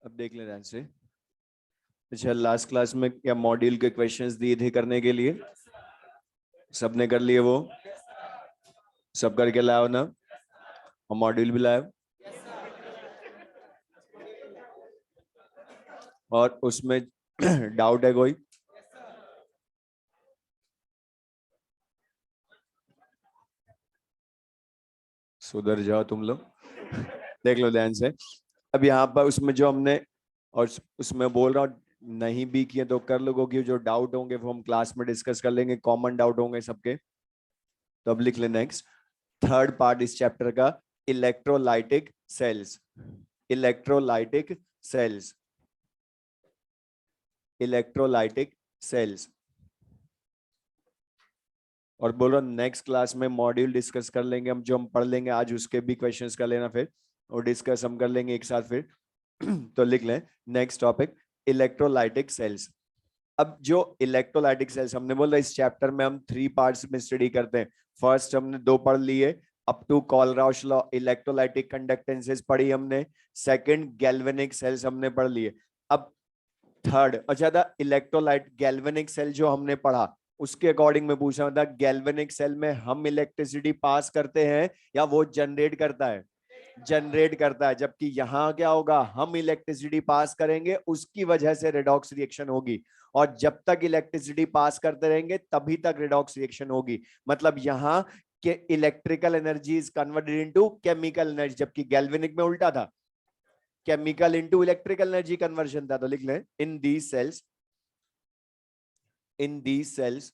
अब देख ले ध्यान से। अच्छा, लास्ट क्लास में क्या मॉड्यूल के क्वेश्चंस दिए थे करने के लिए? सबने कर लिए? वो सब करके लाओ ना, और मॉड्यूल भी लाओ। और उसमें डाउट है कोई? सुधर जाओ तुम लोग। देख लो ध्यान से। अब यहाँ पर उसमें जो हमने, और उसमें बोल रहा हूँ नहीं भी किए तो कर लो, क्योंकि जो डाउट होंगे वो हम क्लास में डिस्कस कर लेंगे, कॉमन डाउट होंगे सबके। तो अब लिख ले नेक्स्ट, थर्ड पार्ट इस चैप्टर का, electrolytic cells. Electrolytic cells. Electrolytic cells. और बोल रहा नेक्स्ट क्लास में मॉड्यूल डिस्कस कर लेंगे हम, जो हम पढ़ लेंगे आज उसके भी क्वेश्चंस कर लेना फिर, और डिस्कस हम कर लेंगे एक साथ फिर। तो लिख लें नेक्स्ट टॉपिक, इलेक्ट्रोलाइटिक सेल्स। अब जो इलेक्ट्रोलाइटिक सेल्स हमने बोला, इस चैप्टर में हम 3 पार्ट्स में स्टडी करते हैं। फर्स्ट हमने 2 पढ़ लिए, up to Kohlrausch law, electrolytic conductances पढ़ी हमने। सेकंड गैल्वेनिक सेल्स हमने पढ़ लिए। अब थर्ड, अच्छा था इलेक्ट्रोलाइट गैल्वेनिक सेल जो हमने पढ़ा, उसके अकॉर्डिंग में पूछा था, गैल्वेनिक सेल में हम इलेक्ट्रिसिटी पास करते हैं या वो जनरेट करता है? जनरेट करता है। जबकि यहां क्या होगा, हम इलेक्ट्रिसिटी पास करेंगे, उसकी वजह से रेडॉक्स रिएक्शन होगी। और जब तक इलेक्ट्रिसिटी पास करते रहेंगे तभी तक रेडॉक्स रिएक्शन होगी। मतलब यहां के electrical energy is converted into chemical energy, जबकि गैल्वेनिक में उल्टा था, chemical into electrical energy conversion था। तो लिख लें, इन दी sales, in these cells,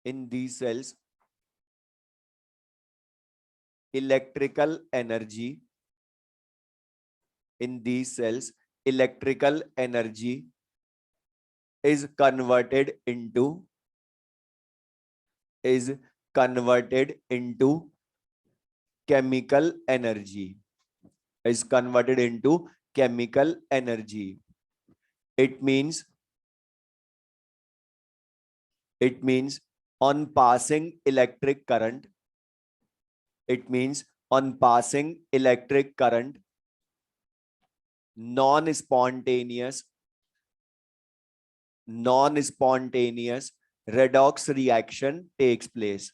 in these cells, electrical energy, in these cells, electrical energy is converted into, is converted into chemical energy, is converted into chemical energy. It means, it means on passing electric current, it means on passing electric current, non-spontaneous, non-spontaneous redox reaction takes place.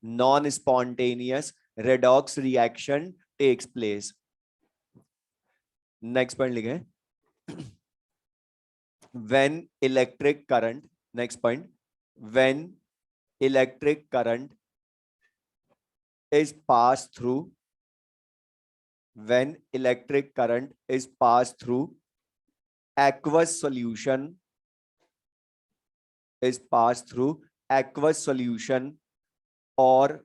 Non-spontaneous redox reaction takes place. Next point लिखें, when electric current, next point, when electric current is passed through, when electric current is passed through aqueous solution, is passed through aqueous solution or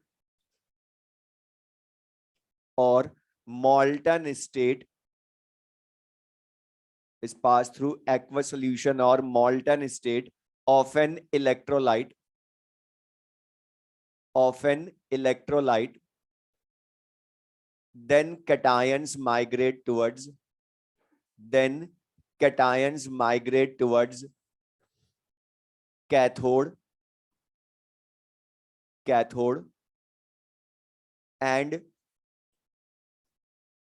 molten state, is passed through aqueous solution or molten state of an electrolyte, of an electrolyte, then cations migrate towards, then cations migrate towards cathode, cathode, and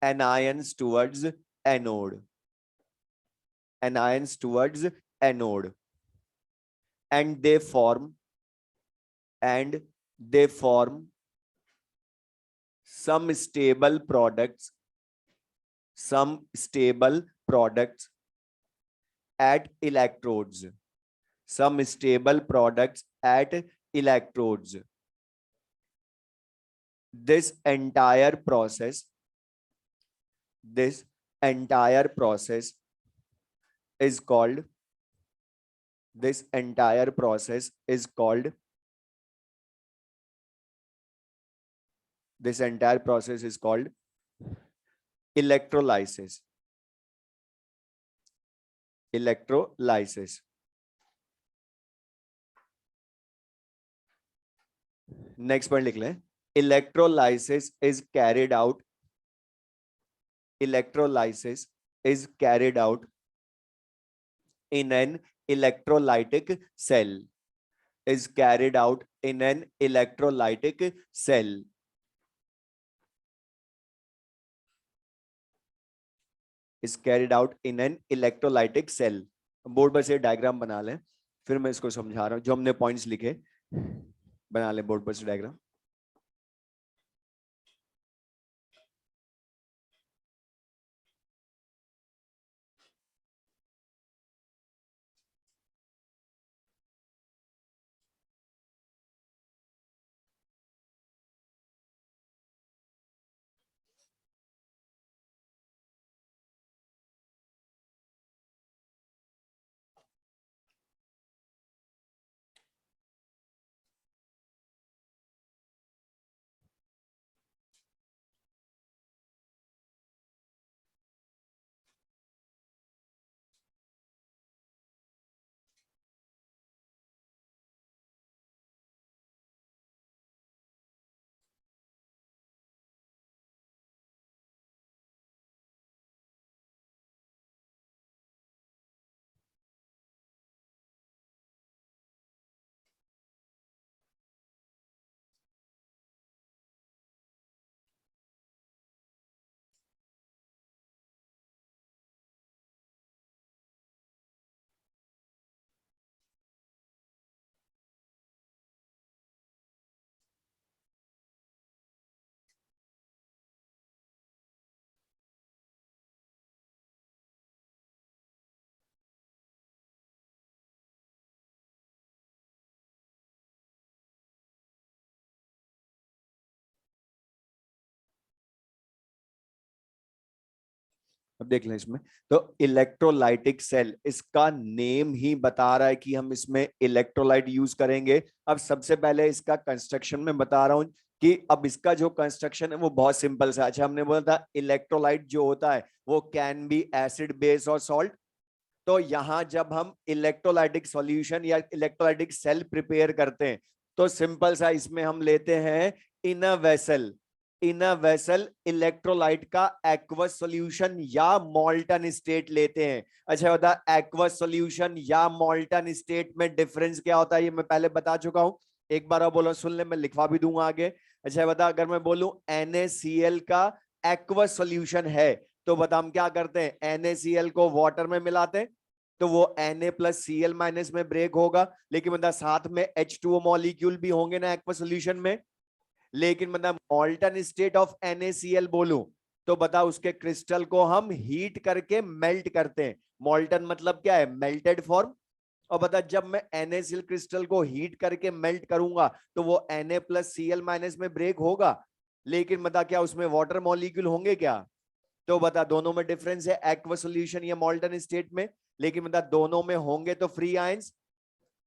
anions towards anode, anions towards anode, and they form, and they form some stable products, some stable products at electrodes, some stable products at electrodes. This entire process, this entire process is called, this entire process is called, this entire process is called electrolysis. Electrolysis. Next point लिख लें, electrolysis is carried out, electrolysis is carried out in an electrolytic cell. is carried out in an electrolytic cell. Is carried out in an electrolytic cell. Board पर से diagram बना लें, फिर मैं इसको समझा रहा हूं, जो हमने पॉइंट्स लिखे बना लें बोर्ड पर से डायग्राम. अब देख लें इसमें, तो इलेक्ट्रोलाइटिक सेल, इसका नेम ही बता रहा है कि हम इसमें इलेक्ट्रोलाइट यूज करेंगे. अब सबसे पहले इसका कंस्ट्रक्शन में बता रहा हूं कि अब इसका जो कंस्ट्रक्शन है वो बहुत सिंपल सा. अच्छा, हमने बोला था इलेक्ट्रोलाइट जो होता है वो कैन बी एसिड, बेस और सॉल्ट. तो यहां जब हम इलेक्ट्रोलाइटिक सॉल्यूशन या इलेक्ट्रोलाइटिक सेल प्रिपेयर करते हैं तो सिंपल सा इसमें हम लेते हैं in a vessel. In a vessel electrolyte का एक्वस सॉल्यूशन या मॉल्टन स्टेट लेते हैं. अच्छा बता, एक्वस सॉल्यूशन या मॉल्टन स्टेट में डिफरेंस क्या होता है ये मैं पहले बता चुका हूं. एक बार और बोलो, सुन ले, मैं लिखवा भी दूंगा आगे. अच्छा बता, अगर मैं बोलूं NaCl का एक्वस सॉल्यूशन है तो बता हम क्या करते हैं, NaCl को वाटर में मिलाते हैं तो वो Na प्लस Cl माइनस में ब्रेक होगा. लेकिन मतलब साथ में H2O मॉलिक्यूल भी होंगे ना एक्वस सॉल्यूशन में. लेकिन मतलब मॉल्टन स्टेट ऑफ NaCl बोलूं तो बता उसके क्रिस्टल को हम हीट करके मेल्ट करते हैं. मॉल्टन मतलब क्या है, मेल्टेड फॉर्म. और बता जब मैं NaCl क्रिस्टल को हीट करके मेल्ट करूंगा तो वो Na प्लस Cl माइनस में ब्रेक होगा. लेकिन बता क्या उसमें वाटर मॉलिक्यूल होंगे क्या? तो बता दोनों में डिफरेंस है, एक्वा सॉल्यूशन या मॉल्टन स्टेट में. लेकिन बता दोनों में होंगे तो फ्री आयंस.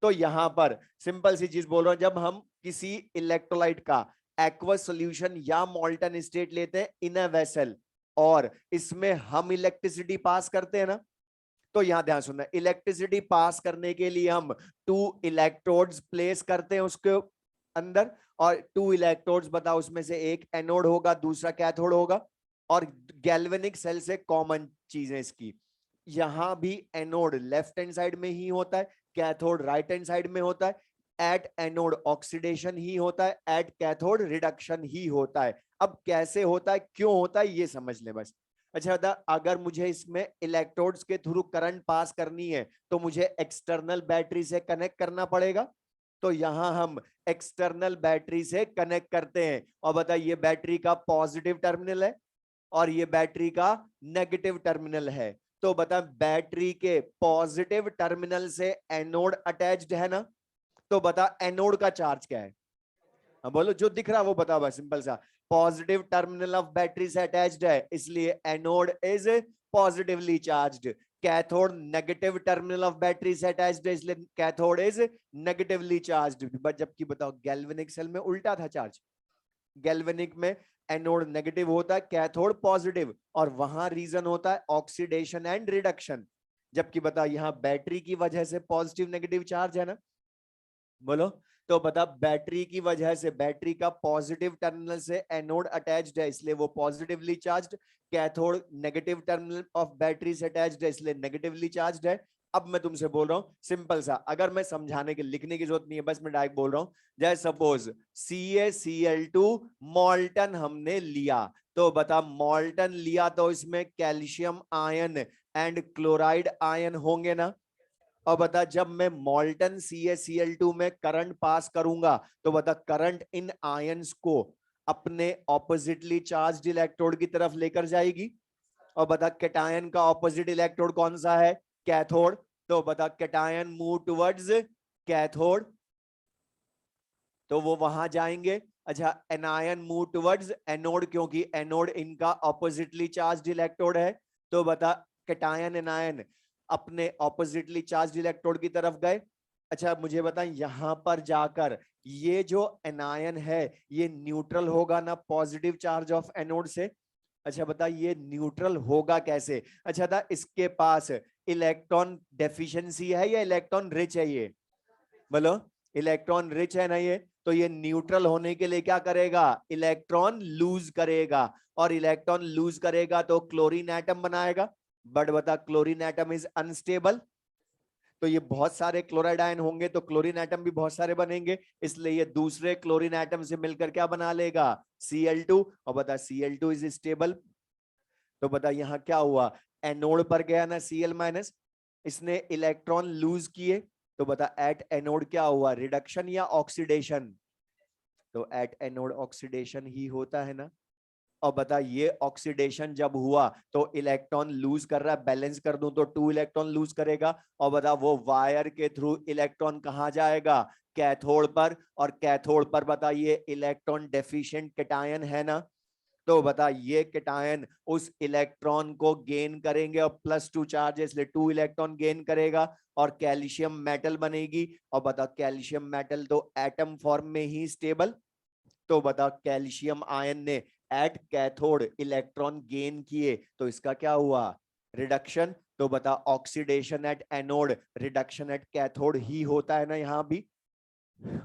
तो यहां पर सिंपल सी चीज बोल रहा हूं, जब हम किसी इलेक्ट्रोलाइट का एक्वस सॉल्यूशन या मॉल्टन स्टेट लेते हैं इन अ वेसल और इसमें हम इलेक्ट्रिसिटी पास करते हैं ना, तो यहां ध्यान सुनना, इलेक्ट्रिसिटी पास करने के लिए हम 2 इलेक्ट्रोड्स प्लेस करते हैं उसके अंदर. और 2 इलेक्ट्रोड्स बताओ, उसमें से एक एनोड होगा दूसरा कैथोड होगा. और गैल्वेनिक सेल से कॉमन चीज है इसकी, यहां भी एनोड लेफ्ट हैंड साइड में ही होता है, कैथोड राइट हैंड साइड में होता है. एट एनोड ऑक्सीडेशन ही होता है, एट कैथोड रिडक्शन ही होता है. अब कैसे होता है, क्यों होता है, ये समझ ले बस. अच्छा बता, अगर मुझे इसमें इलेक्ट्रोड्स के थ्रू करंट पास करनी है तो मुझे एक्सटर्नल बैटरी से कनेक्ट करना पड़ेगा. तो यहां हम एक्सटर्नल बैटरी से कनेक्ट करते हैं. और बता, ये बैटरी का पॉजिटिव टर्मिनल है और ये बैटरी का नेगेटिव टर्मिनल है. तो बता, बैटरी के पॉजिटिव टर्मिनल से एनोड अटैच्ड है ना, तो बता एनोड का चार्ज क्या है. हाँ बोलो, जो दिख रहा है वो बता बस, सिंपल सा. पॉजिटिव टर्मिनल ऑफ बैटरी से अटैच्ड है इसलिए anode is positively charged. Cathode negative terminal of battery से अटैच्ड है इसलिए कैथोड इज नेगेटिवली चार्ज्ड. जबकि बताओ गैल्वेनिक सेल में उल्टा था चार्ज. गैल्वेनिक में एनोड नेगेटिव होता है, कैथोड पॉजिटिव, और वहां रीजन होता है ऑक्सीडेशन एंड रिडक्शन. जबकि बता यहां बैटरी की वजह से पॉजिटिव नेगेटिव चार्ज है ना, बोलो. तो बता, बैटरी की वजह से बैटरी का पॉजिटिव टर्मिनल से एनोड अटैच्ड है इसलिए वो positively charged. Cathode negative terminal of battery से अटैच्ड है इसलिए नेगेटिवली चार्ज्ड है. अब मैं तुमसे बोल रहा हूं सिंपल सा, अगर मैं समझाने के लिखने की जरूरत नहीं है, बस मैं डायरेक्ट बोल रहा हूं। जैसे सपोज CaCl2 मॉल्टन हमने लिया, तो बता मॉल्टन लिया तो इसमें calcium ion and chloride ion होंगे ना। और बता जब मैं मॉल्टन CaCl2 में करंट पास करूंगा तो बता करंट इन आयंस को अपने ऑपोजिटली चार्ज्ड इलेक्ट्रोड की तरफ लेकर जाएगी। और बता कैटायन का ऑपोजिट इलेक्ट्रोड कौन सा है, कैथोड। तो बता कैटायन मूव टुवर्ड्स कैथोड, तो वो वहां जाएंगे। अच्छा एनायन मूव टुवर्ड्स एनोड, क्योंकि एनोड इनका ऑपोजिटली चार्ज्ड इलेक्ट्रोड है। तो बता कैटायन एनायन अपने ऑपोजिटली चार्ज्ड इलेक्ट्रोड की तरफ गए। अच्छा मुझे बता यहां पर जाकर ये जो एनायन है ये न्यूट्रल होगा ना पॉजिटिव चार्ज ऑफ एनोड से। अच्छा बता ये न्यूट्रल होगा कैसे। अच्छा था इसके पास इलेक्ट्रॉन डेफिशिएंसी है या इलेक्ट्रॉन रिच है, ये बोलो। इलेक्ट्रॉन रिच है ना ये, तो ये न्यूट्रल होने के लिए क्या करेगा, इलेक्ट्रॉन लूज करेगा। और इलेक्ट्रॉन लूज करेगा तो क्लोरीन एटम बनाएगा। बट बता क्लोरीन एटम इज अनस्टेबल, तो ये बहुत सारे क्लोराइड आयन होंगे तो क्लोरीन एटम भी बहुत सारे बनेंगे, इसलिए ये दूसरे क्लोरीन एटम से मिलकर क्या बना लेगा, Cl2। और बता Cl2 इज स्टेबल। तो बता यहां क्या हुआ, एनोड पर गया ना Cl-, इसने इलेक्ट्रॉन लूज किए। तो बता एट एनोड क्या हुआ, रिडक्शन या ऑक्सीडेशन। तो एट एनोड ऑक्सीडेशन ही होता है ना। और बता ये ऑक्सीडेशन जब हुआ तो इलेक्ट्रॉन लूज कर रहा है, बैलेंस कर दूं तो 2 इलेक्ट्रॉन लूज करेगा। और बता वो वायर के थ्रू इलेक्ट्रॉन कहां जाएगा, कैथोड पर। और कैथोड पर बता ये इलेक्ट्रॉन डेफिशिएंट कैटायन है ना। तो बता ये कैटायन उस इलेक्ट्रॉन को गेन करेंगे और +2 चार्ज है इसलिए 2 इलेक्ट्रॉन गेन करेगा और कैल्शियम मेटल बनेगी। और बता कैल्शियम मेटल तो एटम फॉर्म में ही स्टेबल। तो बता कैल्शियम आयन ने एट कैथोड इलेक्ट्रॉन गेन किए तो इसका क्या हुआ, रिडक्शन। तो बता oxidation at anode, reduction at cathode ही होता है ना यहां भी।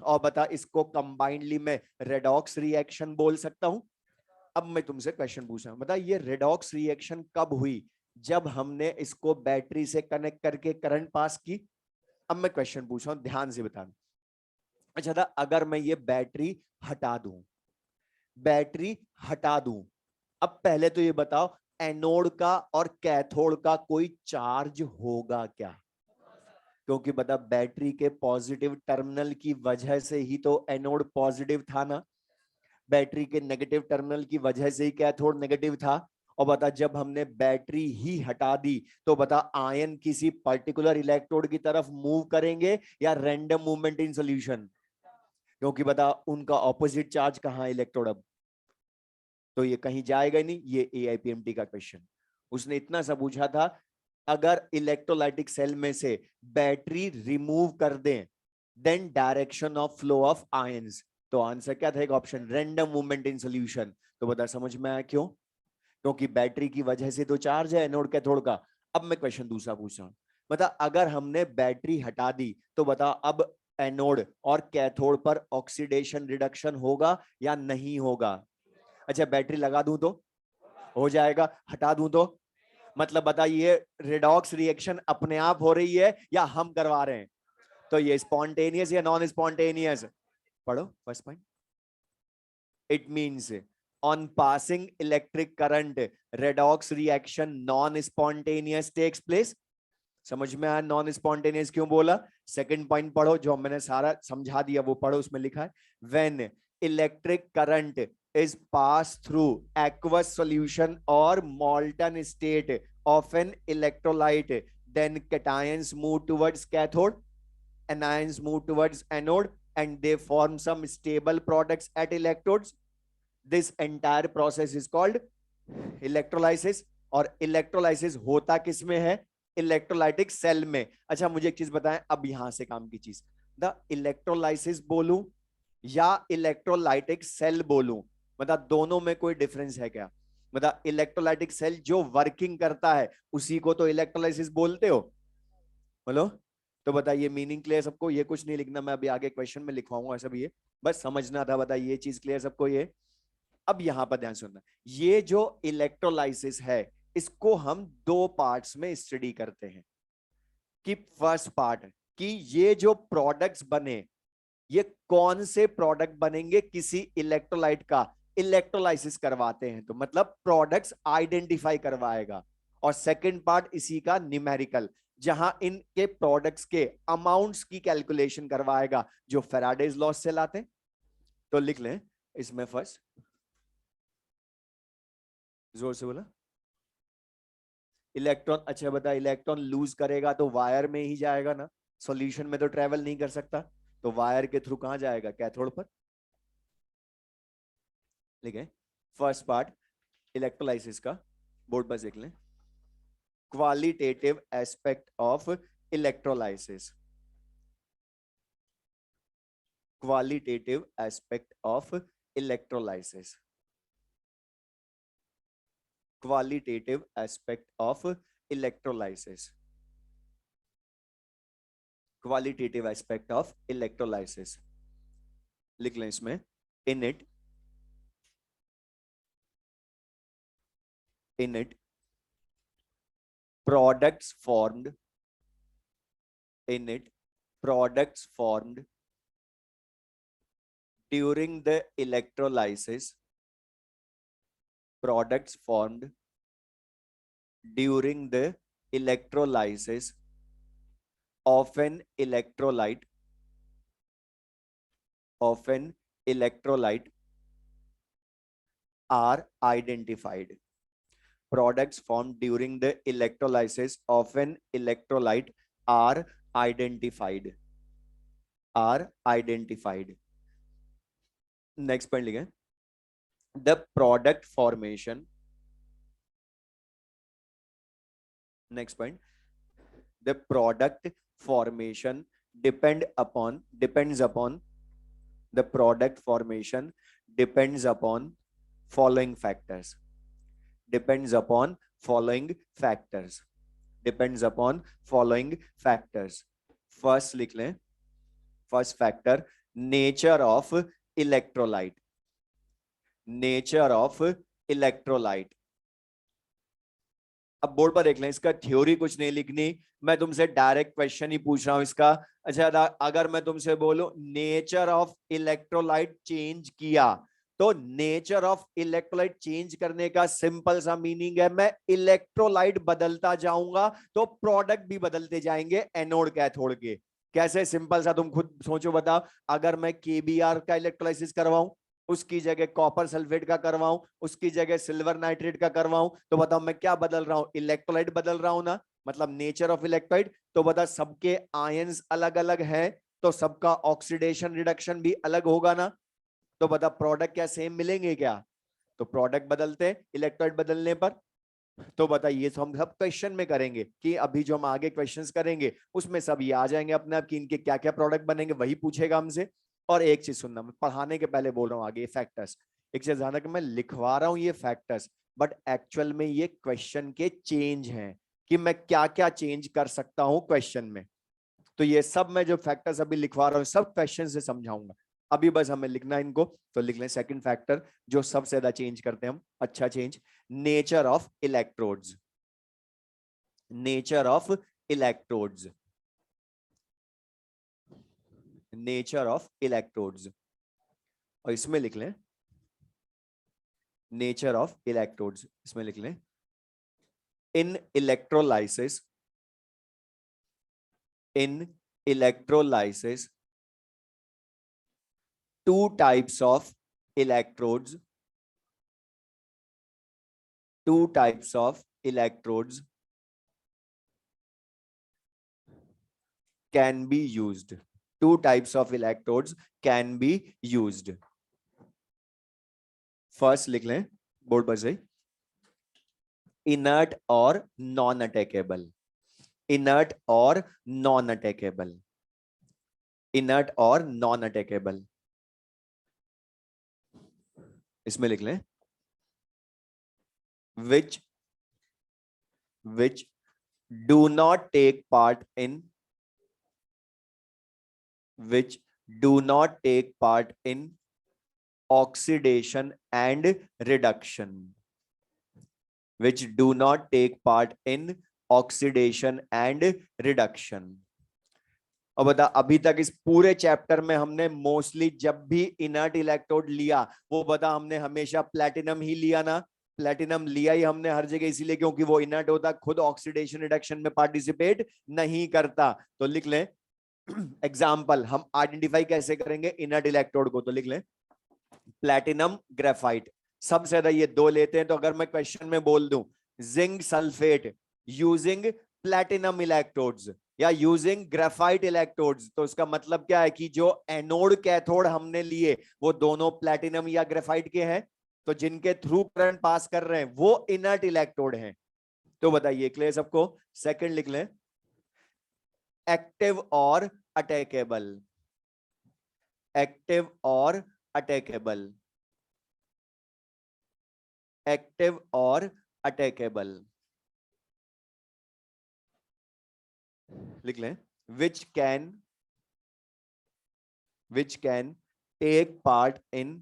और बता इसको कंबाइंडली मैं रेडॉक्स रिएक्शन बोल सकता हूं। अब मैं तुमसे क्वेश्चन पूछ रहा हूं, बता ये रेडॉक्स रिएक्शन कब हुई, जब हमने इसको बैटरी से कनेक्ट करके करंट पास की। अब मैं क्वेश्चन पूछ रहा हूं, ध्यान से बताना। अच्छा था अगर मैं ये बैटरी हटा दूं, बैटरी हटा दूं, अब पहले तो ये बताओ एनोड का और कैथोड का कोई चार्ज होगा क्या, क्योंकि बता बैटरी के पॉजिटिव टर्मिनल की वजह से ही तो एनोड पॉजिटिव था ना, बैटरी के नेगेटिव टर्मिनल की वजह से ही कैथोड नेगेटिव था। और बता जब हमने बैटरी ही हटा दी तो बता आयन किसी पर्टिकुलर इलेक्ट्रोड की तरफ मूव करेंगे या रैंडम मूवमेंट इन सॉल्यूशन, क्योंकि बता उनका ऑपोजिट चार्ज कहां है इलेक्ट्रोड अब, तो ये कहीं जाएगा ही नहीं। ये AIPMT का क्वेश्चन, उसने इतना सा पूछा था अगर इलेक्ट्रोलाइटिक सेल में से बैटरी रिमूव कर दें then direction of flow of ions, तो आंसर क्या था, एक option random movement in solution. तो बता समझ में आया क्यों, क्योंकि बैटरी की वजह से तो चार्ज है एनोड कैथोड का। अब मैं क्वेश्चन दूसरा पूछ रहा हूं, बता अगर हमने बैटरी हटा दी तो बता अब एनोड और कैथोड पर ऑक्सीडेशन रिडक्शन होगा या नहीं होगा। अच्छा बैटरी लगा दूं तो हो जाएगा, हटा दूं तो, मतलब बताइए रेडॉक्स रिएक्शन अपने आप हो रही है या हम करवा रहे हैं। तो ये स्पॉन्टेनियस या नॉन स्पॉन्टेनियस, पढ़ो first point. It means on passing electric current redox reaction non spontaneous takes place. समझ में आया नॉन स्पॉन्टेनियस क्यों बोला। सेकंड पॉइंट पढ़ो, जो मैंने सारा समझा दिया वो पढ़ो, उसमें लिखा है when electric current is passed through aqueous solution or molten state of an electrolyte, then cations move towards cathode, anions move towards anode, and they form some stable products at electrodes. This entire process is called electrolysis। और electrolysis होता किस में है, electrolytic cell में। अच्छा मुझे एक चीज बताएं, अब यहां से काम की चीज, द इलेक्ट्रोलाइसिस बोलूं या इलेक्ट्रोलाइटिक सेल बोलूं, मतलब दोनों में कोई डिफरेंस है क्या, मतलब इलेक्ट्रोलाइटिक सेल जो वर्किंग करता है उसी को तो इलेक्ट्रोलाइसिस बोलते हो, बोलो। तो बताइए मीनिंग क्लियर सबको, ये कुछ नहीं लिखना, मैं अभी आगे क्वेश्चन में लिखवाऊंगा सब, ये बस समझना था। बताइए ये चीज क्लियर सबको ये। अब यहां पर ध्यान सुनना, ये जो इलेक्ट्रोलाइसिस है इसको हम दो पार्ट्स में स्टडी करते हैं। कि फर्स्ट पार्ट कि ये जो प्रोडक्ट्स बने ये कौन से प्रोडक्ट बनेंगे, किसी इलेक्ट्रोलाइट का इलेक्ट्रोलाइसिस करवाते हैं तो मतलब प्रोडक्ट्स आइडेंटिफाई करवाएगा। और सेकंड पार्ट इसी का न्यूमेरिकल, जहां इनके प्रोडक्ट्स के अमाउंट्स की कैलकुलेशन करवाएगा जो फेराडेज लॉ से लाते हैं। तो लिख लें इसमें फर्स्ट, जोर से बोला, इलेक्ट्रॉन। अच्छा बता, इलेक्ट्रॉन लूज करेगा तो वायर में ही जाएगा ना, सॉल्यूशन में तो ट्रेवल नहीं कर सकता, तो वायर के थ्रू कहां जाएगा, कैथोड पर। ठीक है, फर्स्ट पार्ट इलेक्ट्रोलाइसिस का, बोर्ड पर देख लें। Qualitative aspect of electrolysis, qualitative aspect of electrolysis, qualitative aspect of electrolysis, qualitative aspect of electrolysis. लिख लें इसमें, in it, in it products formed, in it products formed during the electrolysis, products formed during the electrolysis of an electrolyte, of an electrolyte are identified. Products formed during the electrolysis of an electrolyte are identified, are identified. Next point लिखें, the product formation, next point, the product formation depends upon the product formation depends upon following factors, depends upon following factors, depends upon following factors. First लिख लें, first factor, nature of electrolyte, nature of electrolyte. अब board पर देख लें, इसका theory कुछ नहीं लिखनी, मैं तुमसे डायरेक्ट क्वेश्चन ही पूछ रहा हूं इसका। अच्छा अगर मैं तुमसे बोलूं नेचर ऑफ इलेक्ट्रोलाइट चेंज किया, तो नेचर ऑफ इलेक्ट्रोलाइट चेंज करने का सिंपल सा मीनिंग है मैं इलेक्ट्रोलाइट बदलता जाऊंगा तो प्रोडक्ट भी बदलते जाएंगे एनोड कैथोड के। कैसे, सिंपल सा तुम खुद सोचो बताओ, अगर मैं केबीआर का इलेक्ट्रोलाइसिस करवाऊं, उसकी जगह कॉपर सल्फेट का करवाऊं, उसकी जगह सिल्वर नाइट्रेट का करवाऊं, तो बताओ मैं क्या बदल रहा हूं, इलेक्ट्रोलाइट बदल रहा हूं ना, मतलब नेचर ऑफ इलेक्ट्रोलाइट। तो बता सबके आयंस अलग अलग हैं, तो सबका ऑक्सीडेशन रिडक्शन भी अलग होगा ना, तो बता प्रोडक्ट क्या सेम मिलेंगे क्या, तो प्रोडक्ट बदलते हैं इलेक्ट्रोलाइट बदलने पर। तो बताइए, तो हम सब क्वेश्चन में करेंगे कि अभी जो हम आगे क्वेश्चंस करेंगे उसमें सब ये आ जाएंगे अपने आप कि इनके क्या क्या प्रोडक्ट बनेंगे, वही पूछेगा हमसे। और एक चीज सुनना, मैं पढ़ाने के पहले बोल रहा हूँ आगे फैक्टर्स, एक चीज ध्यान रखना, मैं लिखवा रहा हूँ ये फैक्टर्स, बट एक्चुअल में ये क्वेश्चन के चेंज हैं कि मैं क्या क्या चेंज कर सकता हूं क्वेश्चन में। तो ये सब मैं जो फैक्टर्स अभी लिखवा रहा हूँ सब क्वेश्चन से समझाऊंगा, अभी बस हमें लिखना है इनको। तो लिख लें सेकंड फैक्टर जो सबसे ज्यादा चेंज करते हैं हम, अच्छा change, nature of electrodes, nature of electrodes, nature of electrodes. और इसमें लिख लें नेचर ऑफ इलेक्ट्रोड्स, इसमें लिख लें in electrolysis, in electrolysis two types of electrodes, two types of electrodes can be used, two types of electrodes can be used. First लिख लें board पर से, इनर्ट और नॉन अटैकेबल, इनर्ट और non attackable, inert और non attackable. इसमें लिख लें which do not take part in, which do not take part in oxidation and reduction, which do not take part in oxidation and reduction. और बता, अभी तक इस पूरे चैप्टर में हमने मोस्टली जब भी इनर्ट इलेक्ट्रोड लिया, वो बता हमने हमेशा प्लेटिनम ही लिया ना। प्लेटिनम लिया ही हमने हर जगह इसीलिए क्योंकि वो इनर्ट होता, खुद ऑक्सीडेशन रिडक्शन में पार्टिसिपेट नहीं करता। तो लिख लें एग्जाम्पल, हम आइडेंटिफाई कैसे करेंगे इनर्ट इलेक्ट्रोड को, तो लिख लें प्लेटिनम ग्रेफाइट। सबसे ज्यादा ये दो लेते हैं। तो अगर मैं क्वेश्चन में बोल दूं zinc sulphate using platinum electrodes या यूजिंग ग्रेफाइट इलेक्ट्रोड्स, तो इसका मतलब क्या है कि जो एनोड कैथोड हमने लिए वो दोनों प्लेटिनम या ग्रेफाइट के हैं, तो जिनके थ्रू करंट पास कर रहे हैं वो इनर्ट इलेक्ट्रोड हैं। तो बताइए क्लियर सबको। सेकंड लिख लें एक्टिव और अटैकेबल। एक्टिव और अटैकेबल। एक्टिव और अटैकेबल लिख लें which can take part in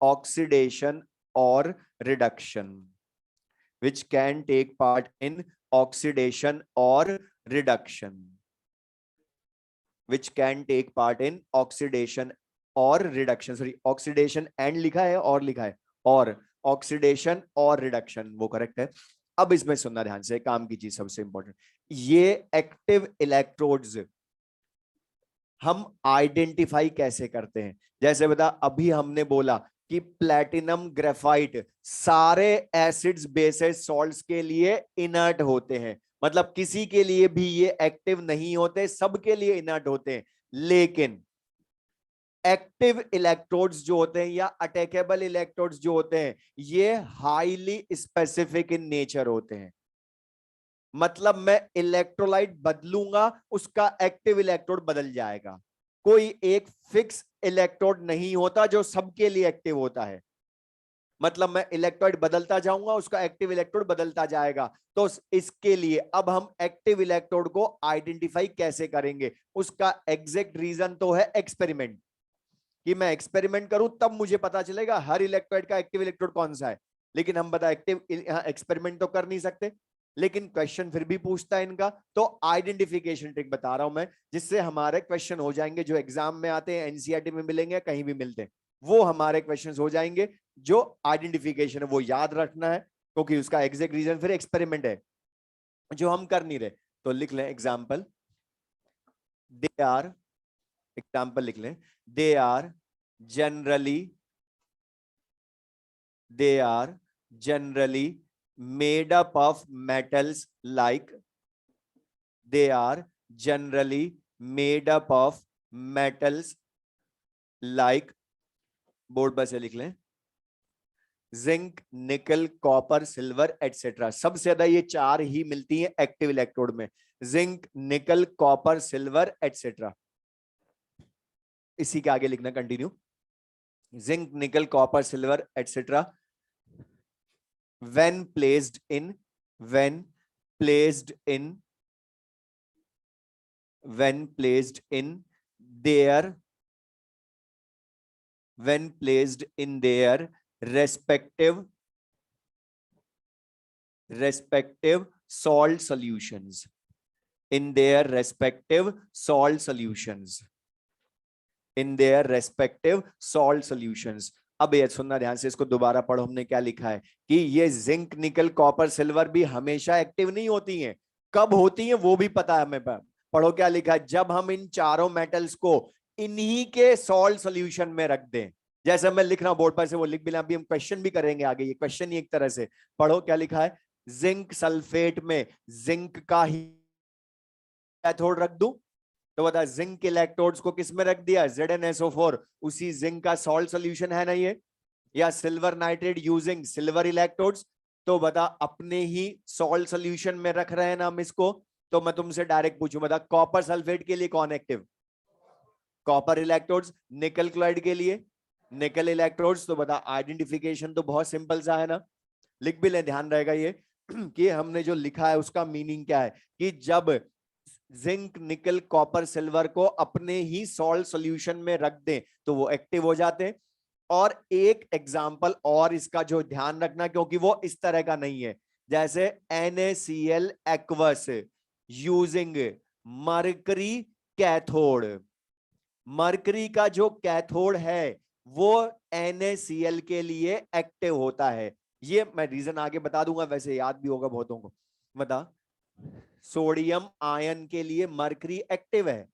oxidation or reduction, which can take part in oxidation or reduction, which can take part in oxidation और रिडक्शन, सॉरी ऑक्सीडेशन एंड लिखा है और लिखा है और ऑक्सीडेशन और रिडक्शन, वो करेक्ट है। अब इसमें सुनना ध्यान से, काम की चीज सबसे इंपॉर्टेंट, ये एक्टिव इलेक्ट्रोड्स हम आइडेंटिफाई कैसे करते हैं। जैसे बता, अभी हमने बोला कि प्लैटिनम ग्रेफाइट सारे एसिड्स बेसिस सॉल्ट्स के लिए इनर्ट होते हैं, मतलब किसी के लिए भी ये एक्टिव नहीं होते, सबके लिए इनर्ट होते हैं। लेकिन एक्टिव इलेक्ट्रोड्स जो होते हैं या अटैकेबल इलेक्ट्रोड्स जो होते हैं ये हाईली स्पेसिफिक इन नेचर होते हैं। मतलब मैं इलेक्ट्रोलाइट बदलूंगा उसका एक्टिव इलेक्ट्रोड बदल जाएगा। कोई एक फिक्स इलेक्ट्रोड नहीं होता जो सबके लिए एक्टिव होता है। मतलब मैं इलेक्ट्रोड बदलता जाऊंगा उसका एक्टिव इलेक्ट्रोड बदलता जाएगा। तो इसके लिए अब हम एक्टिव इलेक्ट्रोड को आइडेंटिफाई कैसे करेंगे, उसका एग्जैक्ट रीजन तो है एक्सपेरिमेंट, कि मैं एक्सपेरिमेंट करूं तब मुझे पता चलेगा हर इलेक्ट्रोड का एक्टिव इलेक्ट्रोड कौन सा है। लेकिन हम बता एक्टिव एक्सपेरिमेंट तो कर नहीं सकते, लेकिन क्वेश्चन फिर भी पूछता है इनका। तो आइडेंटिफिकेशन ट्रिक बता रहा हूं मैं, जिससे हमारे क्वेश्चन हो जाएंगे जो एग्जाम में आते हैं, एनसीईआरटी में मिलेंगे, कहीं भी मिलते हैं, वो हमारे क्वेश्चन हो जाएंगे। जो आइडेंटिफिकेशन है वो याद रखना है, क्योंकि उसका एग्जैक्ट रीजन फिर एक्सपेरिमेंट है जो हम कर नहीं रहे। तो लिख लें एग्जाम्पल, दे आर, एग्जाम्पल लिख लें, they are generally made up of metals like, they are generally made up of metals like, board पर से लिख लें, जिंक, निकल, कॉपर, सिल्वर एटसेट्रा। सबसे ज्यादा ये चार ही मिलती हैं एक्टिव इलेक्ट्रोड में, जिंक, निकल, कॉपर, सिल्वर एटसेट्रा। इसी के आगे लिखना कंटिन्यू, जिंक, निकल, copper, silver etcetera when placed in their respective salt solutions, in their respective salt solutions। अब ये सुनना ध्यान से, इसको दोबारा पढ़ो, हमने क्या लिखा है कि ये जिंक, निकल, कॉपर, सिल्वर भी हमेशा एक्टिव नहीं होती हैं। कब होती हैं वो भी पता है हमें। पढ़ो क्या लिखा है, जब हम इन चारों मेटल्स को इन्हीं के सॉल्ट सॉल्यूशन में रख दें। जैसे मैं लिख रहा हूं बोर्ड पर से, वो लिख भी लें, अभी हम क्वेश्चन भी करेंगे आगे, ये क्वेश्चन ही एक तरह से। पढ़ो क्या लिखा है, जिंक सल्फेट में जिंक का ही कैथोड रख दूं, तो बता जिंक इलेक्ट्रोड्स को किस में रख दिया, ZnSO4, उसी जिंक का सॉल्ट सॉल्यूशन है ना ये। या silver nitrate using silver electrodes, तो बता अपने ही सॉल्ट सॉल्यूशन में रख रहे हैं ना हम इसको। तो मैं तुमसे डायरेक्ट पूछूं, बता कॉपर सल्फेट के लिए कौन एक्टिव, कॉपर इलेक्ट्रोड्स। निकल क्लोराइड के लिए निकल इलेक्ट्रोड्स। तो बता आइडेंटिफिकेशन तो बहुत सिंपल सा है ना, लिख भी ले, ध्यान रहेगा ये कि हमने जो लिखा है उसका मीनिंग क्या है, कि जब जिंक, निकल, कॉपर, सिल्वर को अपने ही सॉल्ट सॉल्यूशन में रख दें तो वो एक्टिव हो जाते हैं। और एक एग्जाम्पल और इसका जो ध्यान रखना, क्योंकि वो इस तरह का नहीं है, जैसे NaCl aqueous using mercury cathode. Mercury का जो कैथोड है वो NaCl के लिए एक्टिव होता है। ये मैं रीजन आगे बता दूंगा, वैसे याद भी होगा बहुतों को। बता, सोडियम आयन के लिए मरकरी एक्टिव है,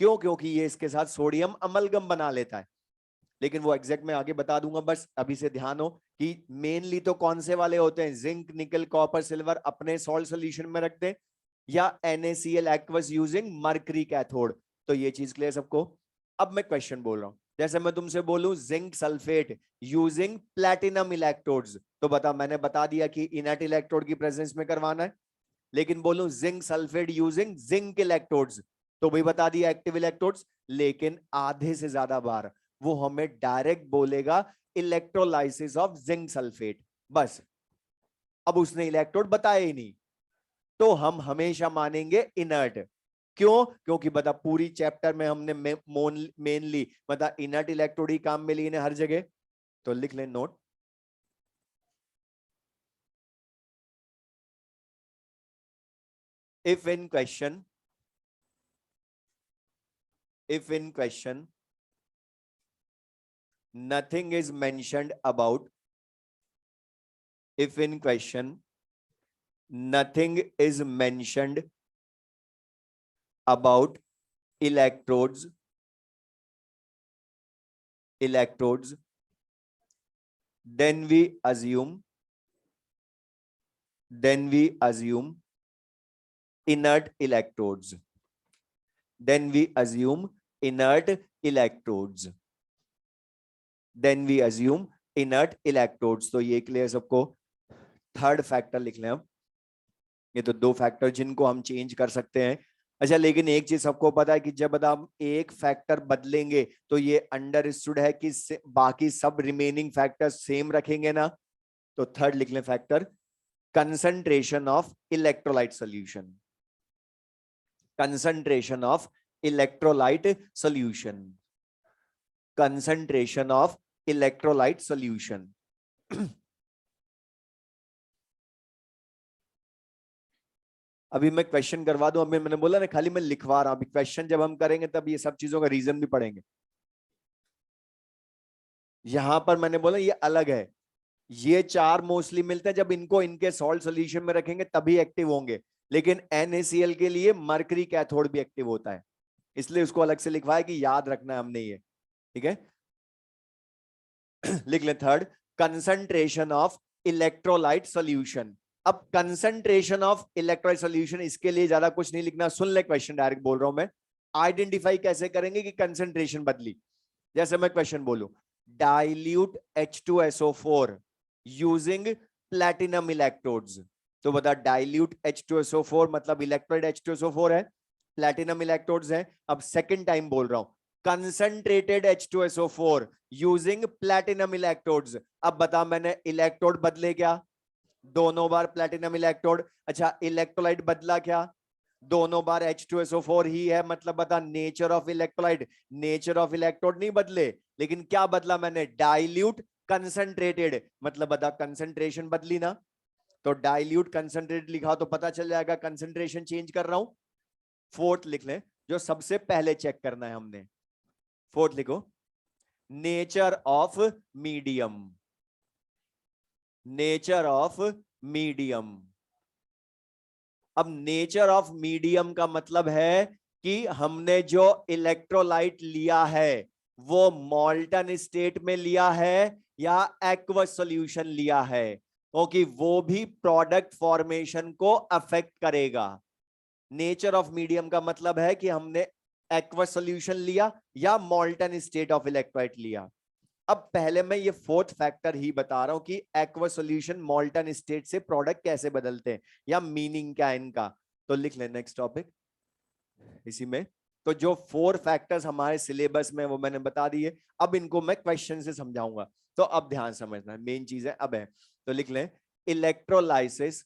क्यों? क्योंकि ये इसके साथ सोडियम अमलगम बना लेता है। लेकिन वो एग्जैक्ट मैं आगे बता दूंगा, बस अभी से ध्यान हो कि मेनली तो कौन से वाले होते हैं, जिंक निकल कॉपर सिल्वर अपने सॉल्ट सोल्यूशन में रखते हैं, या NaCl aqueous using mercury cathode. तो ये चीज क्लियर सबको? अब मैं क्वेश्चन बोल रहा हूं, जैसे मैं तुमसे बोलूं zinc sulphate using platinum electrodes, तो बता, मैंने बता दिया कि इनर्ट इलेक्ट्रोड की प्रेजेंस में करवाना है। लेकिन बोलूं zinc sulphate using zinc electrodes, तो भी बता दिया एक्टिव इलेक्ट्रोड्स। लेकिन आधे से ज्यादा बार वो हमें डायरेक्ट बोलेगा इलेक्ट्रोलाइसिस ऑफ जिंक सल्फेट, बस। अब उसने इलेक्ट्रोड बताया ही नहीं, तो हम हमेशा मानेंगे इनर्ट। क्यों? क्योंकि बता पूरी चैप्टर में हमने मेनली बता इनर्ट इलेक्ट्रोड ही काम में लिए हर जगह। तो लिख लें note, if in question nothing is mentioned about, if in question nothing is mentioned about electrodes, then we assume inert electrodes, then we assume inert electrodes, then we assume inert electrodes। तो ये clear सबको? Third factor लिख लें अब। ये तो दो factor जिनको हम चेंज कर सकते हैं। अच्छा, लेकिन एक चीज सबको पता है कि जब हम एक फैक्टर बदलेंगे तो ये अंडरस्टूड है कि बाकी सब रिमेनिंग फैक्टर्स सेम रखेंगे ना। तो थर्ड लिख लें factor, concentration of electrolyte solution, concentration of electrolyte solution, concentration of electrolyte solution. अभी मैं क्वेश्चन करवा दूं, अभी मैंने बोला ना खाली मैं लिखवा रहा हूं, अभी क्वेश्चन जब हम करेंगे तब ये सब चीजों का रीजन भी पढ़ेंगे। यहां पर मैंने बोला ये अलग है, ये चार मोस्टली मिलते हैं जब इनको इनके सॉल्ट सोल्यूशन में रखेंगे तभी एक्टिव होंगे। लेकिन NaCl के लिए मरकरी कैथोड भी एक्टिव होता है, इसलिए उसको अलग से लिखवाया कि याद रखना है हमने ये। ठीक है, लिख ले third, concentration of electrolyte solution. अब कंसंट्रेशन ऑफ इलेक्ट्रोलाइट सॉल्यूशन, इसके लिए ज्यादा कुछ नहीं लिखना, सुन ले क्वेश्चन, डायरेक्ट बोल रहा हूं मैं। आइडेंटिफाई कैसे करेंगे कि कंसंट्रेशन बदली? जैसे मैं क्वेश्चन बोलूं, dilute H2SO4 using platinum electrodes, तो बता डाइल्यूट H2SO4 मतलब इलेक्ट्रोलाइट H2SO4 है, प्लैटिनम इलेक्ट्रोड्स है। अब सेकंड टाइम बोल रहा हूं, concentrated H2SO4 using platinum electrodes. अब बता, मैंने इलेक्ट्रोड बदले क्या? दोनों बार प्लैटिनम इलेक्ट्रोड। अच्छा, इलेक्ट्रोलाइट बदला क्या? दोनों बार H2SO4 ही है, मतलब बता nature of electrolyte, nature of electrode नहीं बदले, लेकिन क्या बदला मैंने? डाइल्यूट कंसंट्रेटेड, मतलब बता कंसंट्रेशन बदली ना। तो डाइल्यूट कंसंट्रेटेड लिखा तो पता चल जाएगा कंसंट्रेशन चेंज कर रहा हूं। फोर्थ लिख लें, जो सबसे पहले चेक करना है हमने, फोर्थ लिखो, nature of medium, nature of medium. अब नेचर ऑफ मीडियम का मतलब है कि हमने जो इलेक्ट्रोलाइट लिया है वो मॉल्टन स्टेट में लिया है या एक्वस सॉल्यूशन लिया है, क्योंकि वो भी प्रोडक्ट फॉर्मेशन को अफेक्ट करेगा। नेचर ऑफ मीडियम का मतलब है कि हमने एक्वस सॉल्यूशन लिया या मॉल्टन स्टेट ऑफ इलेक्ट्रोलाइट लिया। अब पहले मैं ये फोर्थ फैक्टर ही बता रहा हूं कि एक्वस सॉल्यूशन मॉल्टन स्टेट से प्रोडक्ट कैसे बदलते हैं या मीनिंग क्या है इनका। तो लिख लें नेक्स्ट टॉपिक इसी में। तो जो फोर फैक्टर्स हमारे सिलेबस में वो मैंने बता दिए, अब इनको मैं क्वेश्चन से समझाऊंगा, तो अब ध्यान समझना, मेन चीज है अब है। तो लिख लें, electrolysis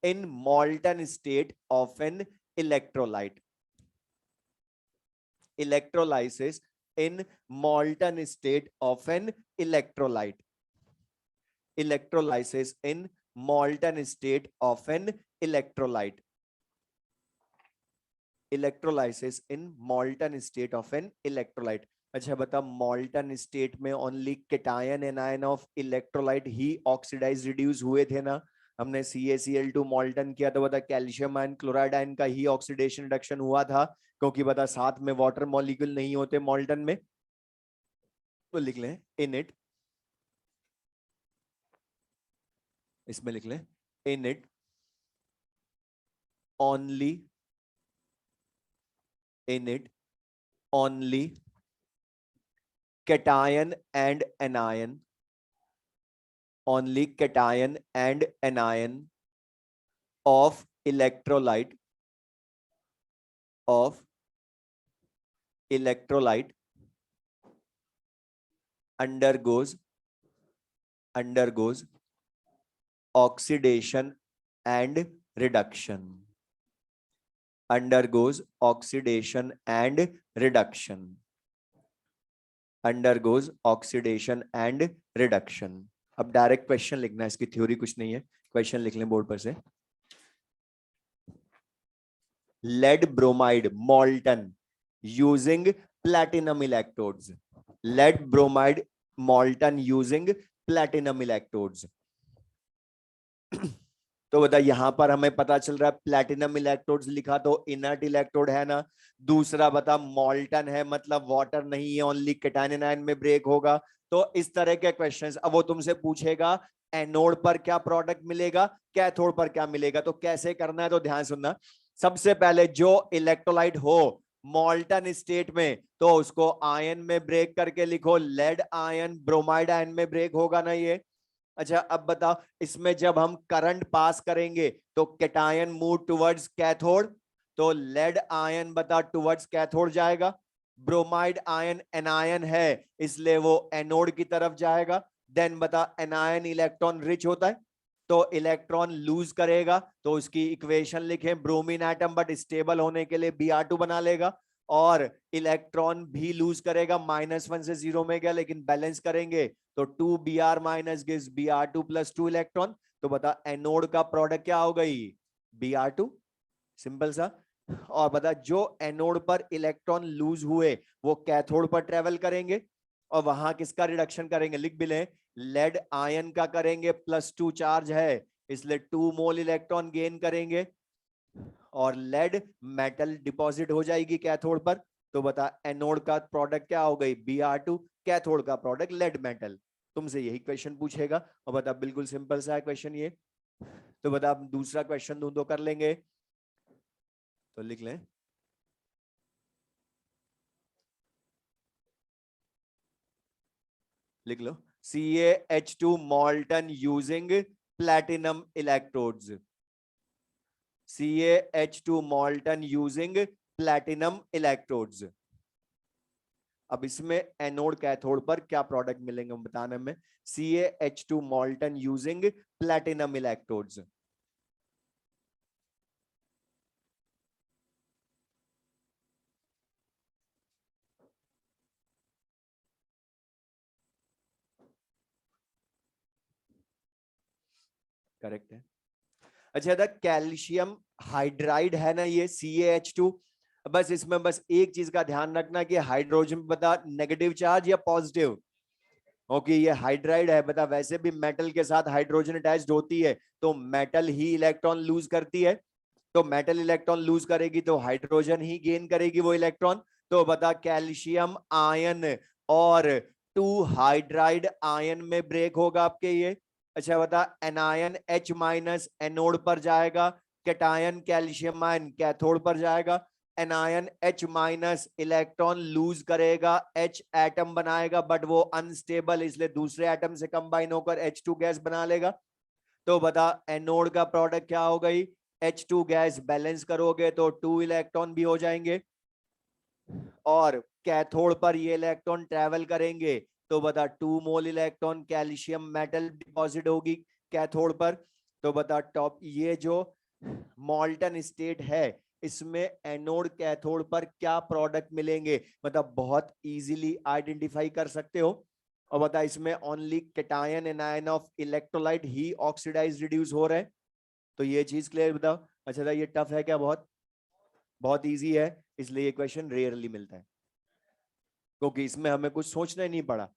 in मॉल्टन state of an electrolyte, electrolysis in molten state of an electrolyte. Electrolysis in molten state of an electrolyte. Electrolysis in molten state of an electrolyte. अच्छा बता, molten state में only cation anion of electrolyte he oxidize reduce हुए थे ना. हमने CaCl2 molten किया तो बता कैल्शियम आयन क्लोराइड आयन का ही ऑक्सीडेशन रिडक्शन हुआ था, क्योंकि बता साथ में वाटर मॉलिक्यूल नहीं होते molten में. तो लिख लें in it, इसमें लिख लें in it only, in it only cation and anion, only cation and anion of electrolyte, of electrolyte undergoes oxidation and reduction, undergoes oxidation and reduction, undergoes oxidation and reduction. अब direct question लिखना है, इसकी theory कुछ नहीं है, question लिख लें board पर से. Lead bromide molten using platinum electrodes, lead bromide molten using platinum electrodes. तो बता यहां पर हमें पता चल रहा है प्लैटिनम इलेक्ट्रोड्स लिखा तो इनर्ट इलेक्ट्रोड है ना. दूसरा बता मॉल्टन है मतलब वाटर नहीं है, ओनली कैटायन आयन में ब्रेक होगा. तो इस तरह के क्वेश्चंस. अब वो तुमसे पूछेगा एनोड पर क्या प्रोडक्ट मिलेगा, कैथोड पर क्या मिलेगा. तो कैसे करना है तो ध्यान सुनना. सबसे पहले जो इलेक्ट्रोलाइट हो मॉल्टन स्टेट में तो उसको आयन में ब्रेक करके लिखो. लेड आयन ब्रोमाइड आयन में ब्रेक होगा ना ये. अच्छा अब बताओ, इसमें जब हम करंट पास करेंगे तो कैटायन मूव टुवर्ड्स कैथोड, तो लेड आयन बता टुवर्ड्स कैथोड जाएगा. ब्रोमाइड आयन एनायन है इसलिए वो एनोड की तरफ जाएगा. देन बता एनायन इलेक्ट्रॉन रिच होता है तो इलेक्ट्रॉन लूज करेगा, तो उसकी इक्वेशन लिखें. ब्रोमीन एटम बट स्टेबल होने के लिए Br2 बना लेगा, और इलेक्ट्रॉन भी लूज करेगा. -1 से 0 में गया लेकिन बैलेंस करेंगे तो 2Br minus gives Br2 plus 2 electron. तो बता एनोड का प्रोडक्ट क्या हो गई, Br2. सिंपल सा. और बता जो एनोड पर इलेक्ट्रॉन लूज हुए वो कैथोड पर ट्रेवल करेंगे और वहां किसका रिडक्शन करेंगे, लिख भी लें. लेड आयन का करेंगे, +2 चार्ज है इसलिए 2 मोल इलेक्ट्रॉन गेन करेंगे और लेड मेटल डिपॉजिट हो जाएगी कैथोड पर. तो बता एनोड का प्रोडक्ट क्या हो गई, Br2. कैथोड का प्रोडक्ट लेड मेटल. तुमसे यही क्वेश्चन पूछेगा और बता बिल्कुल सिंपल सा है क्वेश्चन ये. तो बता दूसरा क्वेश्चन दूं तो कर लेंगे. तो लिख लें लिख लो CaH2 molten using platinum electrodes. CaH2 molten using platinum electrodes. अब इसमें एनोड कैथोड पर क्या प्रोडक्ट मिलेंगे हम बताने में. CaH2 molten using platinum electrodes. Correct है. अच्छा था कैल्शियम हाइड्राइड है ना ये CaH2. बस इसमें बस एक चीज का ध्यान रखना कि हाइड्रोजन बता नेगेटिव चार्ज या पॉजिटिव. ओके ये हाइड्राइड है बता, वैसे भी मेटल के साथ हाइड्रोजन अटैच्ड होती है तो मेटल ही इलेक्ट्रॉन लूज करती है. तो मेटल इलेक्ट्रॉन लूज करेगी तो हाइड्रोजन ही गेन करेगी वो इलेक्ट्रॉन. तो बता कैल्शियम आयन और 2 हाइड्राइड आयन में ब्रेक होगा आपके ये. अच्छा बता एनायन H माइनस एनोड पर जाएगा, कैटायन कैल्शियम आयन कैथोड पर जाएगा. Anion H minus electron lose करेगा, H एटम बनाएगा बट वो अनस्टेबल इसलिए दूसरे एटम से कंबाइन होकर H2 गैस बना लेगा. तो बता एनोड का प्रोडक्ट क्या हो गई, H2 गैस. बैलेंस करोगे तो 2 इलेक्ट्रॉन भी हो जाएंगे और कैथोड पर ये इलेक्ट्रॉन ट्रेवल करेंगे तो बता 2 मोल इलेक्ट्रॉन कैल्शियम मेटल डिपॉजिट होगी कैथोड पर. तो बता टॉप ये जो मॉल्टन स्टेट है इसमें एनोड कैथोड पर क्या प्रोडक्ट मिलेंगे, मतलब बहुत इजीली आइडेंटिफाई कर सकते हो। और बता इसमें only cation anion of electrolyte ही ऑक्सीडाइज रिड्यूस हो रहे हैं। तो ये चीज क्लियर बताओ। अच्छा था, ये टफ है क्या? बहुत बहुत इजी है, इसलिए ये क्वेश्चन रेयरली मिलता है, क्योंकि इसमें हमें कुछ सोचना ही नहीं पड़ा।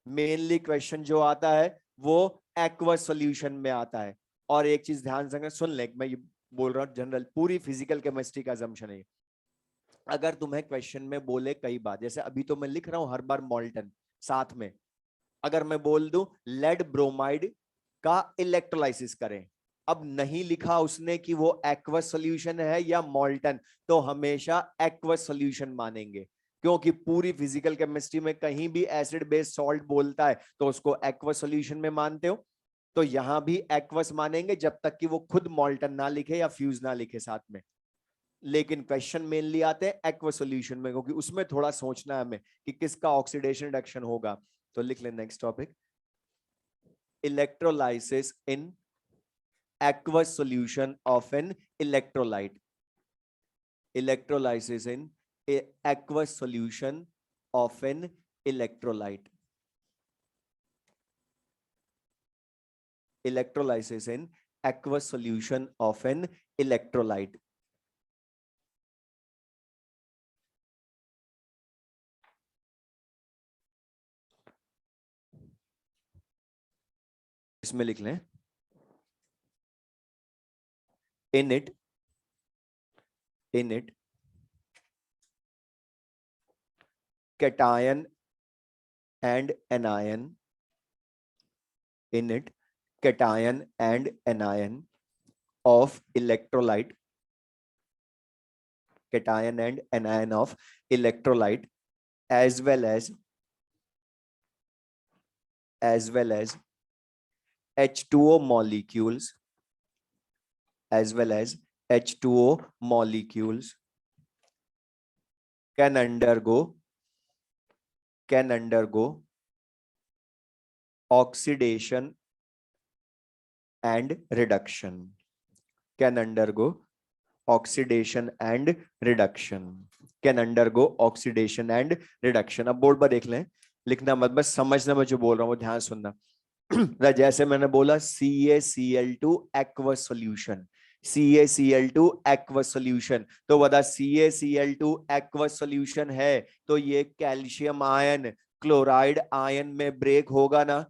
मेनली क्वेश्चन जो आता है वो एक्वस सॉल्यूशन में आता है। और एक चीज ध्यान से सुन ले, मैं ये बोल रहा हूँ जनरल पूरी फिजिकल केमिस्ट्री का assumption है। अगर तुम्हें क्वेश्चन में बोले कई बार, जैसे अभी तो मैं लिख रहा हूं हर बार मॉल्टन साथ में, अगर मैं बोल दूं लेड ब्रोमाइड का इलेक्ट्रोलाइसिस करें, अब नहीं लिखा उसने कि वो एक्वस सॉल्यूशन है या मॉल्टन, तो हमेशा एक्वस सॉल्यूशन मानेंगे, क्योंकि पूरी फिजिकल केमिस्ट्री में कहीं भी एसिड बेस सॉल्ट बोलता है तो उसको एक्वस सॉल्यूशन में मानते हो। तो यहां भी एक्वस मानेंगे जब तक कि वो खुद मॉल्टन ना लिखे या फ्यूज ना लिखे साथ में। लेकिन क्वेश्चन मेनली आते हैं एक्वस सॉल्यूशन में, क्योंकि उसमें थोड़ा सोचना है हमें कि किसका ऑक्सीडेशन रिडक्शन होगा। तो लिख लें next topic, electrolysis in aqueous solution of an electrolyte. Electrolysis in aqueous solution of an electrolyte. Electrolysis in aqueous solution of an electrolyte. इसमें लिख लें in it cation and anion, in it cation and anion of electrolyte, cation and anion of electrolyte, as well as H2O molecules, as well as H2O molecules can undergo oxidation and reduction, can undergo oxidation and reduction, can undergo oxidation and reduction। अब board पर देख लें, लिखना मत, बस समझना मैं जो बोल रहा हूँ वो ध्यान सुनना। जैसे मैंने बोला CaCl2 aqueous solution, CaCl2 aqueous solution, तो बता CaCl2 एक्वस सॉल्यूशन है तो ये कैल्शियम आयन क्लोराइड आयन में ब्रेक होगा ना।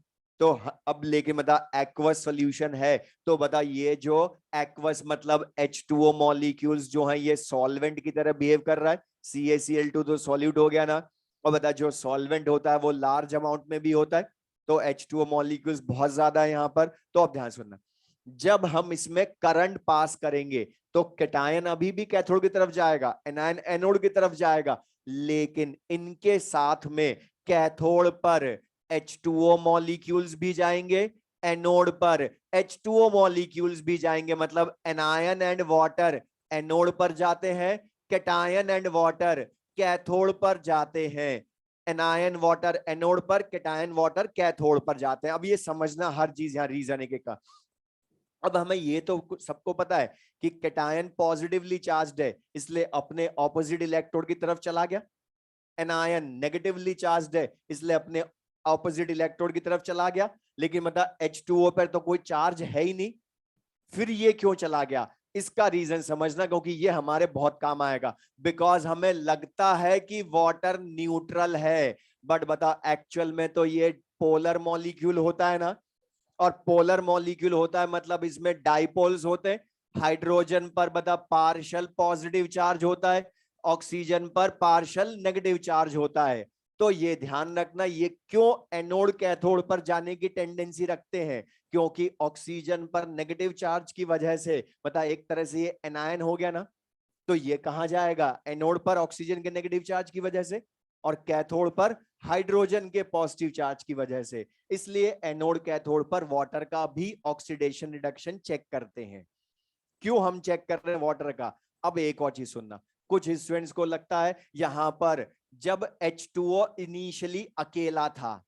तो अब लेकिन बता एक्वस सॉल्यूशन है तो बता ये जो एक्वस मतलब H2O मॉलिक्यूल्स जो हैं ये सॉल्वेंट की तरह बिहेव कर रहा है। CaCl2 तो सॉल्यूट हो गया ना, और बता जो सॉल्वेंट होता है वो लार्ज अमाउंट में भी होता है, तो H2O मॉलिक्यूल्स बहुत ज्यादा है यहाँ पर। तो अब ध्यान सुनना, जब हम इसमें करंट पास करेंगे तो कैटायन अभी भी कैथोड की तरफ जाएगा, एनायन एनोड की तरफ जाएगा, लेकिन इनके साथ में कैथोड पर H2O मॉलिक्यूल्स भी जाएंगे, एनोड पर H2O मॉलिक्यूल्स भी जाएंगे, मतलब एनायन एंड वाटर एनोड पर जाते हैं, कैटायन एंड वाटर कैथोड पर जाते हैं। एनायन वाटर एनोड पर, कैटायन वाटर कैथोड पर जाते हैं। अब ये समझना हर चीज यहाँ रीजन एक का। अब हमें ये तो सबको पता है कि कैटायन पॉजिटिवली चार्ज्ड है इसलिए अपने ऑपोजिट इलेक्ट्रोड की तरफ चला गया, एनायन नेगेटिवली चार्ज्ड है इसलिए अपने ऑपोजिट इलेक्ट्रोड की तरफ चला गया, लेकिन मतलब H2O पर तो कोई चार्ज है ही नहीं, फिर ये क्यों चला गया? इसका रीजन समझना, क्योंकि ये हमारे बहुत काम आएगा। बिकॉज हमें लगता है कि वाटर न्यूट्रल है, बट बता एक्चुअल में तो ये पोलर मॉलिक्यूल होता है ना, और पोलर मॉलिक्यूल होता है मतलब इसमें डाइपोल्स होते हैं। हाइड्रोजन पर बता पार्शियल पॉजिटिव चार्ज होता है, ऑक्सीजन पर पार्शियल नेगेटिव चार्ज होता है। तो ये ध्यान रखना, ये क्यों एनोड कैथोड पर जाने की टेंडेंसी रखते हैं, क्योंकि ऑक्सीजन पर नेगेटिव चार्ज की वजह से बता एक तरह से ये एनायन हो गया ना, तो ये कहां जाएगा? एनोड पर ऑक्सीजन के नेगेटिव चार्ज की वजह से, और कैथोड पर हाइड्रोजन के पॉजिटिव चार्ज की वजह से। इसलिए एनोड कैथोड पर वाटर का भी ऑक्सीडेशन रिडक्शन चेक करते हैं। क्यों हम चेक कर रहे हैं वाटर का? अब एक और चीज सुनना, कुछ स्टूडेंट्स को लगता है यहां पर जब H2O इनिशियली अकेला था,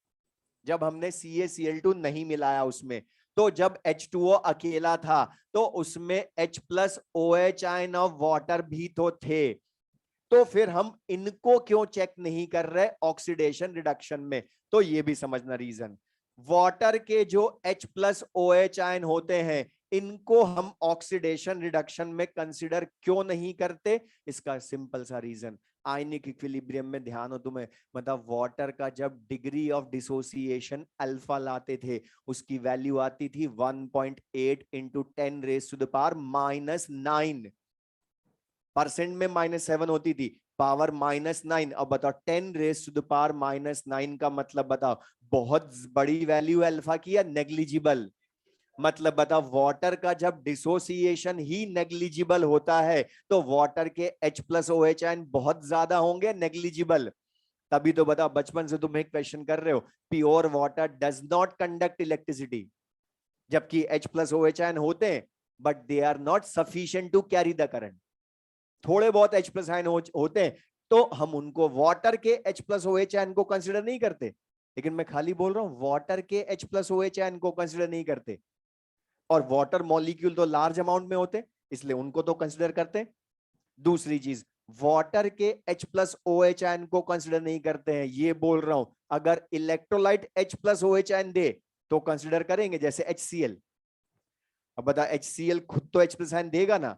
जब हमने CaCl2 नहीं मिलाया उसमें, तो जब H2O अकेला था तो उसमें H plus OH ion of water भी तो थे, तो फिर हम इनको क्यों चेक नहीं कर रहे ऑक्सीडेशन रिडक्शन में? तो ये भी समझना रीजन। वाटर के जो H प्लस OH आयन होते हैं इनको हम ऑक्सीडेशन रिडक्शन में कंसिडर क्यों नहीं करते? इसका सिंपल सा रीजन, आयनिक इक्विलिब्रियम में ध्यान हो तुम्हें, मतलब वाटर का जब डिग्री ऑफ डिसोसिएशन अल्फा लाते थे उसकी वैल्यू आती थी 1.8 इंटू 10⁻⁻⁹ परसेंट में -7 होती थी, पावर -9। अब बताओ 10⁻⁻⁹ का मतलब बताओ, बहुत बड़ी वैल्यू अल्फा की या नेग्लिजिबल? मतलब बताओ वाटर का जब डिसोसिएशन ही नेग्लिजिबल होता है तो वाटर के H प्लस OH आयन बहुत ज्यादा होंगे नेग्लिजिबल? तभी तो बताओ बचपन से तुम एक क्वेश्चन कर रहे हो, pure water does not conduct electricity, जबकि H प्लस OH आयन होते हैं but they are not sufficient to carry the current. थोड़े बहुत H प्लस आयन होते हैं तो हम उनको वाटर के H प्लस OH आयन को कंसिडर नहीं करते, लेकिन मैं खाली बोल रहा हूं वाटर के H प्लस OH आयन को कंसिडर नहीं करते, और वाटर मॉलिक्यूल तो लार्ज अमाउंट में होते इसलिए उनको तो कंसिडर करते। दूसरी चीज, वाटर के H प्लस OH आयन को कंसिडर नहीं करते हैं, ये बोल रहा हूं अगर electrolyte H plus OH ion दे तो कंसिडर करेंगे, जैसे HCl। अब बता HCl खुद तो H प्लस आयन देगा ना,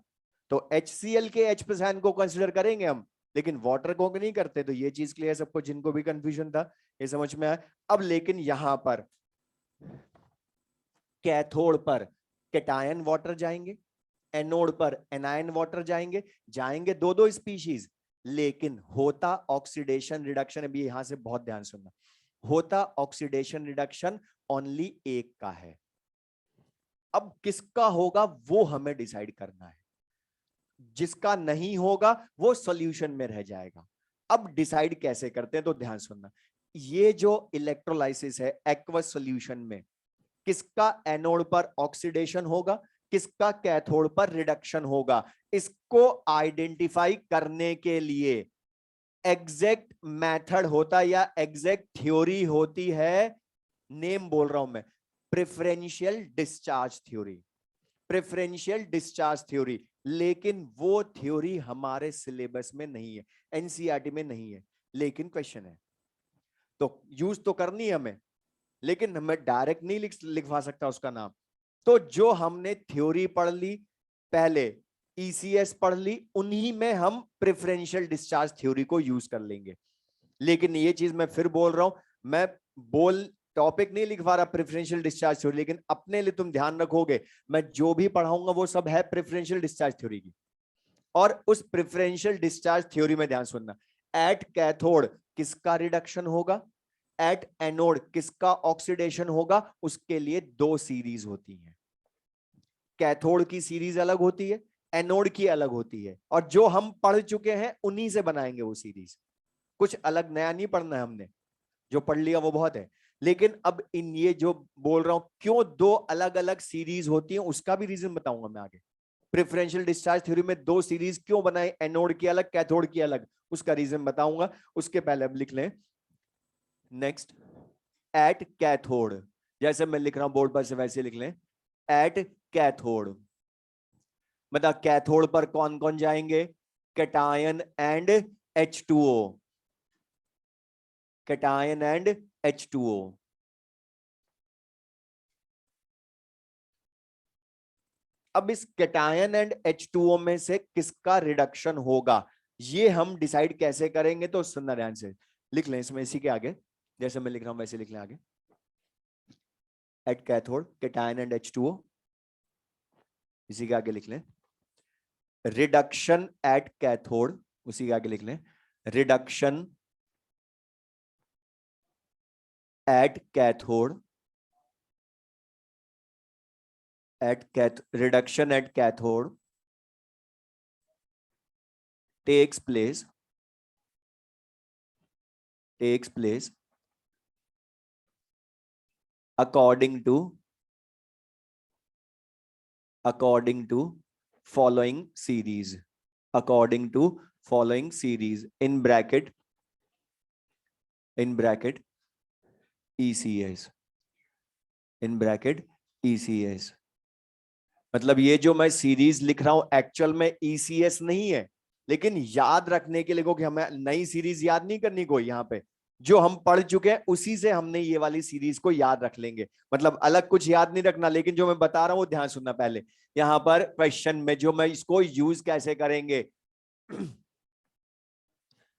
तो HCl के H प्लस आयन को कंसिडर करेंगे हम, लेकिन वाटर को नहीं करते। तो ये चीज क्लियर सबको, जिनको भी कंफ्यूजन था ये समझ में आया। अब लेकिन यहां पर कैथोड पर कैटायन वाटर जाएंगे, एनोड पर एनायन वाटर जाएंगे, जाएंगे दो दो स्पीशीज, लेकिन होता ऑक्सीडेशन रिडक्शन, अभी यहां से बहुत ध्यान सुनना, होता ऑक्सीडेशन रिडक्शन ओनली एक का है। अब किसका होगा वो हमें डिसाइड करना है, जिसका नहीं होगा वो सॉल्यूशन में रह जाएगा। अब डिसाइड कैसे करते हैं तो ध्यान सुनना, ये जो इलेक्ट्रोलाइसिस है एक्वस सॉल्यूशन में, किसका एनोड पर ऑक्सीडेशन होगा, किसका कैथोड पर रिडक्शन होगा, इसको आइडेंटिफाई करने के लिए एग्जैक्ट मेथड होता है या एग्जैक्ट थ्योरी होती है, नेम बोल रहा हूं मैं, preferential discharge theory. Preferential discharge theory, लेकिन वो थ्योरी हमारे सिलेबस में नहीं है, एनसीईआरटी में नहीं है, लेकिन क्वेश्चन है तो यूज तो करनी है हमें, लेकिन मैं डायरेक्ट नहीं लिखवा सकता उसका नाम। तो जो हमने थ्योरी पढ़ ली पहले, ईसीएस पढ़ ली, उन्हीं में हम प्रेफरेंशियल डिस्चार्ज थ्योरी को यूज कर लेंगे। लेकिन ये चीज मैं फिर बोल रहा हूं, मैं बोल टॉपिक नहीं लिखवा रहा प्रेफरेंशियल डिस्चार्ज थ्योरी, लेकिन अपने लिए तुम ध्यान रखोगे मैं जो भी पढ़ाऊंगा वो सब है प्रेफरेंशियल डिस्चार्ज थ्योरी की। और उस प्रेफरेंशियल डिस्चार्ज थ्योरी में ध्यान सुनना, एट कैथोड किसका रिडक्शन होगा, एट एनोड किसका ऑक्सीडेशन होगा, उसके लिए दो सीरीज होती हैं। कैथोड की सीरीज अलग होती है, एनोड की अलग होती है, और जो हम पढ़ चुके हैं उन्हीं से बनाएंगे वो सीरीज, कुछ अलग नया नहीं पढ़ना है हमने, जो पढ़ लिया वो बहुत है। लेकिन अब इन ये जो बोल रहा हूं क्यों दो अलग अलग सीरीज होती हैं उसका भी रीजन बताऊंगा मैं आगे। प्रेफरेंशियल डिस्चार्ज थ्योरी में दो सीरीज क्यों बनाए, एनोड की अलग कैथोड की अलग, उसका रीजन बताऊंगा। उसके पहले अब लिख लें नेक्स्ट, एट कैथोड, जैसे मैं लिख रहा हूं बोर्ड पर से वैसे लिख लें, एट कैथोड मतलब कैथोड पर कौन कौन जाएंगे, cation and H2O, cation and H2O। अब इस कैटायन एंड H2O में से किसका रिडक्शन होगा ये हम डिसाइड कैसे करेंगे, तो सुनना ध्यान से, लिख लें इसमें इसी के आगे, जैसे मैं लिख रहा हूं वैसे लिख लें आगे, at cathode cation and H2O, इसी के आगे लिख लें रिडक्शन एट कैथोड, उसी के आगे लिख लें reduction at cathode, reduction at cathode takes place according to following series, in bracket ECS, ECS। मतलब ये जो मैं सीरीज लिख रहा हूं एक्चुअल में ECS नहीं है, लेकिन याद रखने के लिए को कि हमें नई सीरीज याद नहीं करनी कोई, यहाँ पे जो हम पढ़ चुके हैं उसी से हमने ये वाली सीरीज को याद रख लेंगे, मतलब अलग कुछ याद नहीं रखना, लेकिन जो मैं बता रहा हूं वो ध्यान सुनना पहले। यहाँ पर क्वेश्चन में जो मैं इसको यूज कैसे करेंगे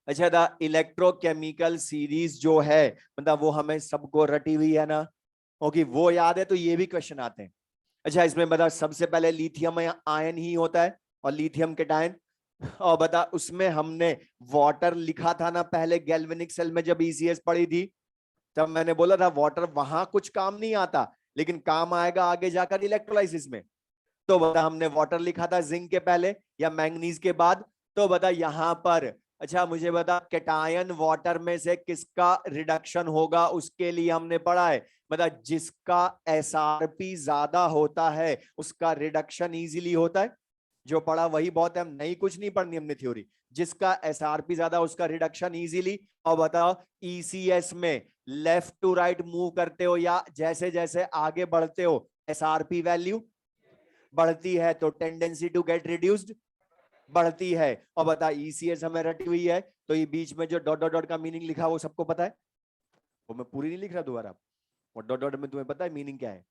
अच्छा, द इलेक्ट्रोकेमिकल सीरीज जो है मतलब वो हमें सबको रटी हुई है ना, ओके वो याद है, तो ये भी क्वेश्चन आते हैं। अच्छा इसमें बता, सबसे पहले लिथियम आयन ही होता है और लिथियम केटायन, और बता उसमें हमने वाटर लिखा था ना पहले गैल्वेनिक सेल में जब ECS पढ़ी थी, तब मैंने बोला था वाटर वहां कुछ काम नहीं आता, लेकिन काम आएगा आगे जाकर इलेक्ट्रोलाइसिस में। तो बता हमने वाटर लिखा था जिंक के पहले या मैंगनीज के बाद, तो बता यहां पर अच्छा मुझे बता कैटायन वाटर में से किसका रिडक्शन होगा, उसके लिए हमने पढ़ा है, बता जिसका SRP ज्यादा होता है उसका रिडक्शन इजीली होता है। जो पढ़ा वही बहुत है, हम नहीं कुछ नहीं पढ़नी हमने थ्योरी, जिसका SRP ज्यादा उसका रिडक्शन इजीली। और बताओ ECS में लेफ्ट टू राइट मूव करते हो या जैसे जैसे आगे बढ़ते हो SRP वैल्यू बढ़ती है तो टेंडेंसी टू गेट रिड्यूस्ड बढ़ती है। और बता ECS हमें रटी हुई है, तो ये बीच में जो डॉट डॉट डॉट का मीनिंग लिखा वो सबको पता है, वो मैं पूरी नहीं लिख रहा दोबारा, और डॉट डॉट में तुम्हें पता है मीनिंग क्या है,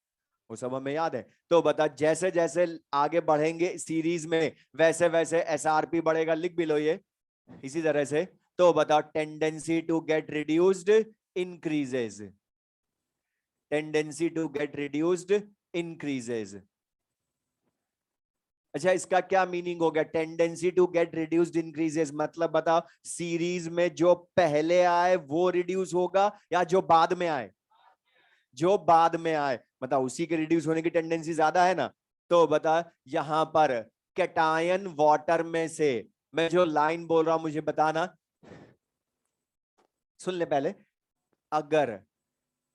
वो सब हमें याद है। तो बता जैसे जैसे आगे बढ़ेंगे सीरीज में वैसे वैसे SRP बढ़ेगा, लिख भी लो ये इसी तरह से। तो बता tendency to get reduced increases, tendency to get reduced increases. अच्छा इसका क्या मीनिंग हो गया, tendency to get reduced increases, मतलब बताओ सीरीज में जो पहले आए वो रिड्यूस होगा या जो बाद में आए, जो बाद में आए, बताओ उसी के रिड्यूस होने की टेंडेंसी ज्यादा है ना। तो बता यहां पर कैटायन वाटर में से मैं जो लाइन बोल रहा हूं मुझे बताना, सुन ले पहले, अगर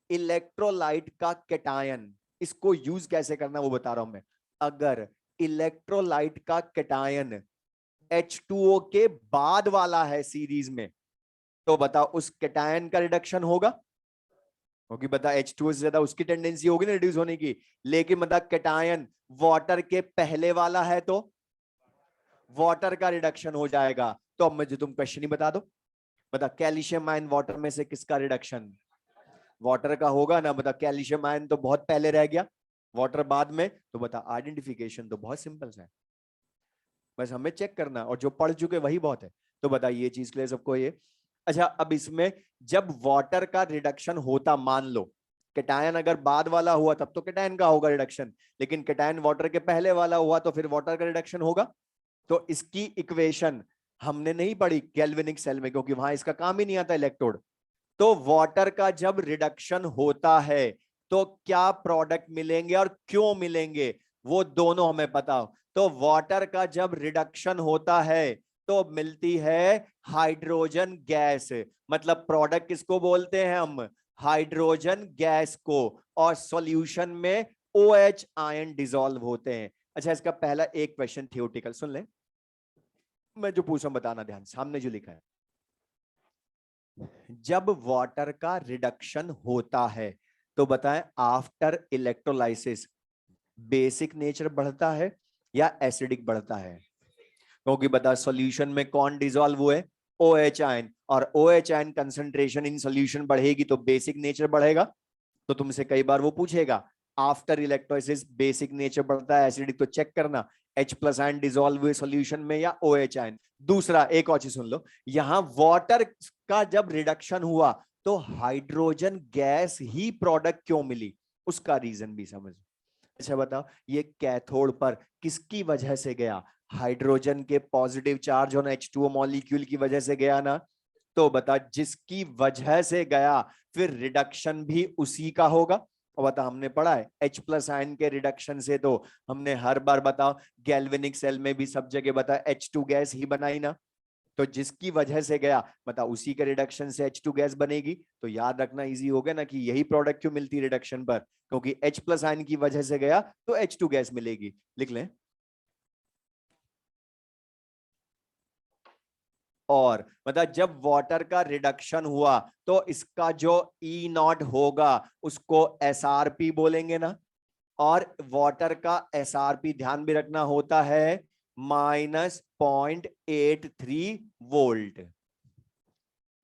इलेक्ट्रोलाइट का कैटायन, इसको यूज कैसे करना वो बता रहा हूं मैं, अगर इलेक्ट्रोलाइट का कैटायन H2O के बाद वाला है सीरीज में, तो बता उस कैटायन का रिडक्शन होगा, क्योंकि बता H2O से ज्यादा उसकी टेंडेंसी होगी ना रिड्यूस होने की, लेकिन बता कैटायन वाटर के पहले वाला है तो वाटर का रिडक्शन हो जाएगा। तो अब मुझे तुम क्वेश्चन ही बता दो, बता कैल्शियम आयन वाटर में से किसका रिडक्शन वाटर का होगा ना, बता कैल्शियम आयन तो बहुत पहले रह गया, वाटर बाद में, तो बता आइडेंटिफिकेशन तो बहुत सिंपल है, बस हमें चेक करना और जो पढ़ चुके वही बहुत है। तो बताइए ये चीज के लिए सबको ये। अच्छा अब इसमें जब वाटर का रिडक्शन होता, मान लो कैटायन अगर बाद वाला हुआ तब तो कैटायन का होगा रिडक्शन, लेकिन कैटायन वाटर के पहले वाला हुआ तो फिर वाटर का रिडक्शन होगा। तो इसकी इक्वेशन हमने नहीं पढ़ी गैल्वेनिक सेल में, क्योंकि वहां इसका काम ही नहीं आता इलेक्ट्रोड। तो वाटर का जब रिडक्शन होता है तो क्या प्रोडक्ट मिलेंगे और क्यों मिलेंगे वो दोनों हमें पता हो। तो वाटर का जब रिडक्शन होता है तो मिलती है हाइड्रोजन गैस, मतलब प्रोडक्ट किसको बोलते हैं हम, हाइड्रोजन गैस को, और सॉल्यूशन में OH आयन डिसॉल्व होते हैं। अच्छा इसका पहला एक क्वेश्चन थियोरेटिकल सुन ले, मैं जो पूछ रहा हूं बताना ध्यान, सामने जो लिखा है, जब वाटर का रिडक्शन होता है तो बताएं आफ्टर इलेक्ट्रोलाइसिस बेसिक नेचर बढ़ता है या एसिडिक बढ़ता है, क्योंकि बता सॉल्यूशन में कौन डिसॉल्व हुए, OH आयन, और OH ion concentration in solution बढ़ेगी तो बेसिक नेचर बढ़ेगा। तो तुमसे कई बार वो पूछेगा आफ्टर इलेक्ट्रोलाइसिस बेसिक नेचर बढ़ता है एसिडिक, तो चेक करना H+ आयन डिसॉल्व हुए सॉल्यूशन में या OH आयन। दूसरा एक और चीज सुन लो, यहां वाटर का जब रिडक्शन हुआ तो हाइड्रोजन गैस ही प्रोडक्ट क्यों मिली, उसका रीजन भी समझ। अच्छा बताओ ये कैथोड पर किसकी वजह से गया, हाइड्रोजन के पॉजिटिव चार्ज होना H2O मॉलिक्यूल की वजह से गया ना। तो बता जिसकी वजह से गया फिर रिडक्शन भी उसी का होगा। और बता हमने पढ़ा है H+ आयन के रिडक्शन से, तो हमने हर बार बताओ गैल्वेनिक सेल में भी सब जगह बता H2 गैस ही बनाई ना। तो जिसकी वजह से गया बता उसी के रिडक्शन से H2 गैस बनेगी, तो याद रखना इजी हो गया ना कि यही प्रोडक्ट क्यों मिलती है रिडक्शन पर, क्योंकि H+ आयन की वजह से गया तो H2 गैस मिलेगी। लिख लें, और मतलब जब वाटर का रिडक्शन हुआ तो इसका जो E0 होगा उसको SRP बोलेंगे ना, और वाटर का एसआरपी ध्यान भी रखना होता है -0.83 वोल्ट,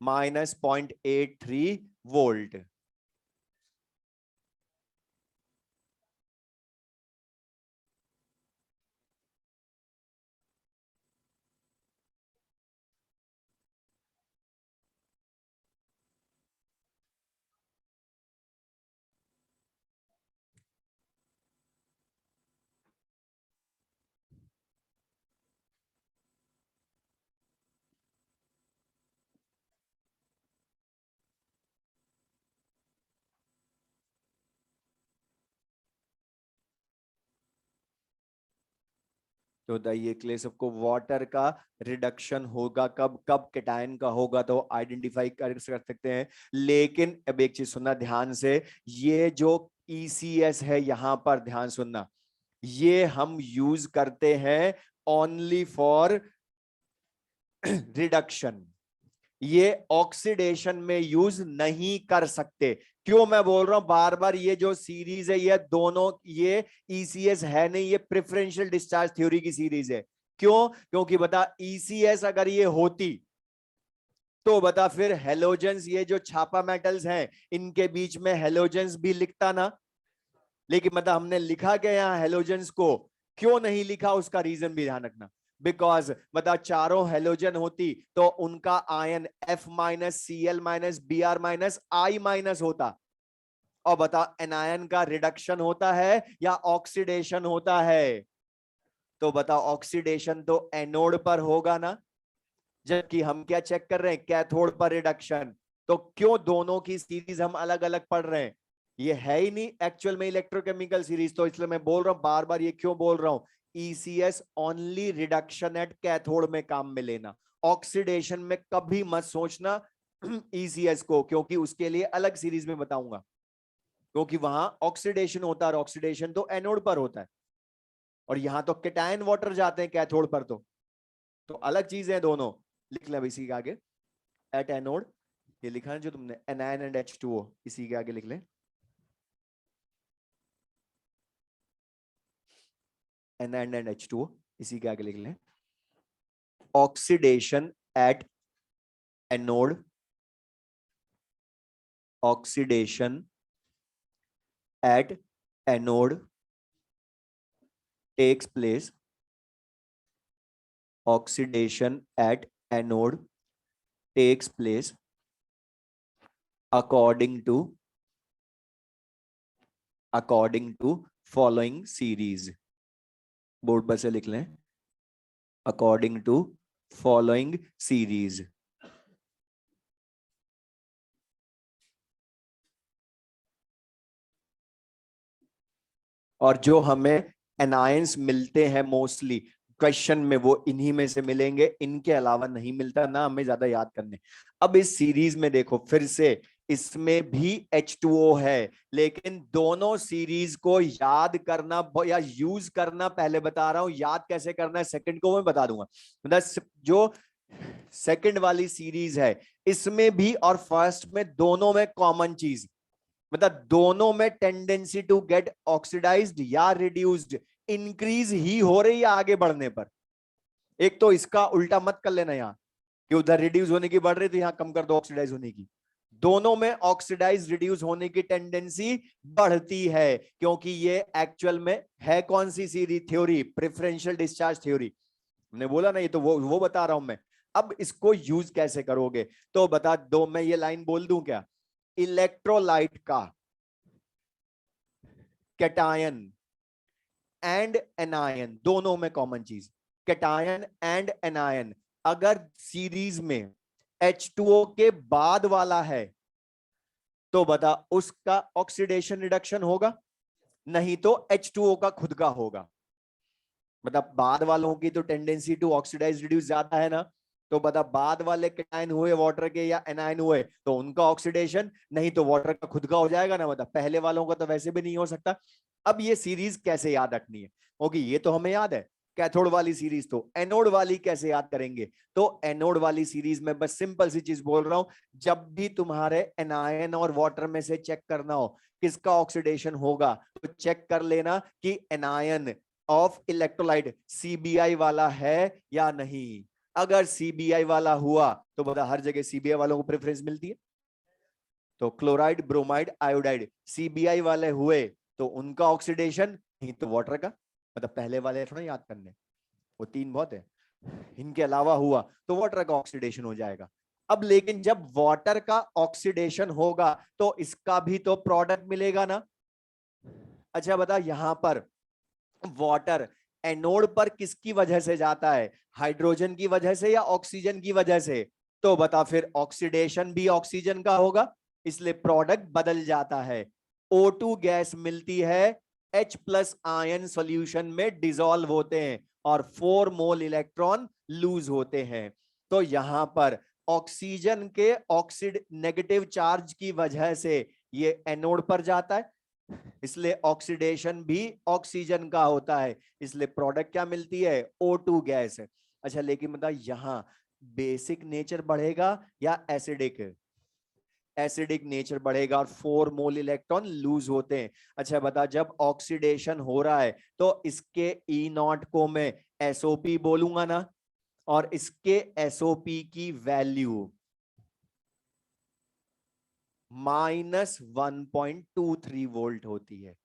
-0.83 वोल्ट। तो बताइए क्ले सबको वाटर का रिडक्शन होगा कब, कब केटायन का होगा तो आइडेंटिफाई कर सकते हैं। लेकिन अब एक चीज सुनना ध्यान से, ये जो ECS है यहां पर ध्यान सुनना, ये हम यूज करते हैं ओनली फॉर रिडक्शन, ये ऑक्सीडेशन में यूज नहीं कर सकते। क्यों मैं बोल रहा हूं बार बार, ये जो सीरीज है ये दोनों, ये ECS है नहीं, ये प्रेफरेंशियल डिस्चार्ज थ्योरी की सीरीज है। क्यों? क्योंकि बता ECS अगर ये होती तो बता फिर हेलोजेंस, ये जो छापा मेटल्स हैं इनके बीच में हेलोजेंस भी लिखता ना। लेकिन मतलब हमने लिखा क्या यहाँ हेलोजेंस को, क्यों नहीं लिखा उसका रीजन भी ध्यान रखना। बिकॉज बता चारों हेलोजन होती तो उनका आयन F-Cl-Br-I- होता, और बता एनायन का रिडक्शन होता है या ऑक्सीडेशन होता है? तो बता ऑक्सीडेशन तो एनोड पर होगा ना, जबकि हम क्या चेक कर रहे हैं, कैथोड पर रिडक्शन। तो क्यों दोनों की सीरीज हम अलग अलग पढ़ रहे हैं? ये है ही नहीं एक्चुअल में इलेक्ट्रोकेमिकल सीरीज, तो इसलिए मैं बोल रहा हूं बार बार, ये क्यों बोल रहा हूं, ECS only reduction at cathode में काम में लेना, ऑक्सीडेशन में कभी मत सोचना ECS को, क्योंकि उसके लिए अलग सीरीज में बताऊंगा, क्योंकि वहां ऑक्सीडेशन होता है और ऑक्सीडेशन तो एनोड पर होता है, और यहां तो केटायन वाटर जाते हैं कैथोड पर, तो अलग चीजें हैं दोनों। लिख ले इसी के आगे, एट एनोड, ये लिखा है जो तुमने एनायन एंड H2O, इसी के आगे लिख ले एनायन एंड H2O, इसी के आगे लिख ले oxidation at anode, oxidation at anode takes place, oxidation at anode takes place according to following series। Board पर से लिख लें, according to following series। और जो हमें एनायंस मिलते हैं मोस्टली क्वेश्चन में, वो इन्हीं में से मिलेंगे, इनके अलावा नहीं मिलता ना, हमें ज्यादा याद करने। अब इस सीरीज में देखो फिर से, इसमें भी H2O है, लेकिन दोनों सीरीज को याद करना या यूज करना, पहले बता रहा हूं याद कैसे करना है, सेकंड को मैं बता दूंगा। मतलब जो सेकंड वाली सीरीज है इसमें भी और फर्स्ट में, दोनों में कॉमन चीज, मतलब दोनों में टेंडेंसी टू गेट ऑक्सीडाइज्ड या रिड्यूस्ड इंक्रीज ही हो रही है आगे बढ़ने पर। एक तो इसका उल्टा मत कर लेना यहाँ कि उधर रिड्यूस होने की बढ़ रही तो यहाँ कम कर दो ऑक्सीडाइज होने की। दोनों में ऑक्सीडाइज रिड्यूस होने की टेंडेंसी बढ़ती है, क्योंकि ये एक्चुअल में है कौन सी series theory, preferential discharge theory. हमने बोला ना, ये तो वो बता रहा हूं मैं। अब इसको यूज कैसे करोगे, तो बता दो, मैं ये लाइन बोल दूं क्या, इलेक्ट्रोलाइट का कैटायन एंड एनायन, दोनों में कॉमन चीज कैटायन एंड एनायन, अगर सीरीज में H2O के बाद वाला है तो बता उसका ऑक्सीडेशन रिडक्शन होगा, नहीं तो H2O का खुद का होगा। मतलब बाद वालों की तो टेंडेंसी टू ऑक्सीडाइज रिड्यूस ज्यादा है ना, तो बता बाद वाले कैटायन हुए वाटर के या एनायन हुए तो उनका ऑक्सीडेशन, नहीं तो वाटर का खुद का हो जाएगा ना, मतलब पहले वालों का तो वैसे भी नहीं हो सकता। अब ये सीरीज कैसे याद रखनी है, क्योंकि ये तो हमें याद है, कैथोड वाली सीरीज, तो एनोड वाली कैसे याद करेंगे? तो एनोड वाली सीरीज में बस सिंपल सी चीज बोल रहा हूं, जब भी तुम्हारे एनायन और वाटर में से चेक करना हो किसका ऑक्सीडेशन होगा, तो चेक कर लेना कि एनायन ऑफ इलेक्ट्रोलाइट सीबीआई वाला है या नहीं। अगर सीबीआई वाला हुआ तो बता, हर जगह सीबीआई वालों को प्रेफरेंस मिलती है, तो क्लोराइड, ब्रोमाइड, आयोडाइड सीबीआई वाले हुए तो उनका ऑक्सीडेशन ही, तो वाटर का, मतलब पहले वाले थोड़ा याद करने, वो तीन बहुत है, इनके अलावा हुआ तो वाटर का ऑक्सीडेशन हो जाएगा। अब लेकिन जब वाटर का ऑक्सीडेशन होगा तो इसका भी तो प्रोडक्ट मिलेगा ना। अच्छा बता, यहां पर वाटर एनोड पर किसकी वजह से जाता है, हाइड्रोजन की वजह से या ऑक्सीजन की वजह से? तो बता, फिर ऑक्सीडेशन भी ऑक्सीजन का होगा, इसलिए प्रोडक्ट बदल जाता है। O2 गैस मिलती है, H प्लस आयन सोल्यूशन में डिसॉल्व होते हैं और 4 मोल इलेक्ट्रॉन लूज होते हैं। तो यहां पर ऑक्सीजन के ऑक्सीड नेगेटिव चार्ज की वजह से ये एनोड पर जाता है, इसलिए ऑक्सीडेशन भी ऑक्सीजन का होता है, इसलिए प्रोडक्ट क्या मिलती है, O2 गैस। अच्छा लेकिन बता, यहां बेसिक नेचर बढ़ेगा या एसिडिक? एसिडिक नेचर बढ़ेगा और 4 मोल इलेक्ट्रॉन लूज होते हैं। अच्छा बता, जब ऑक्सीडेशन हो रहा है तो इसके ई नॉट को मैं एसओपी बोलूंगा ना, और इसके एसओपी की वैल्यू -1.23 वोल्ट होती है।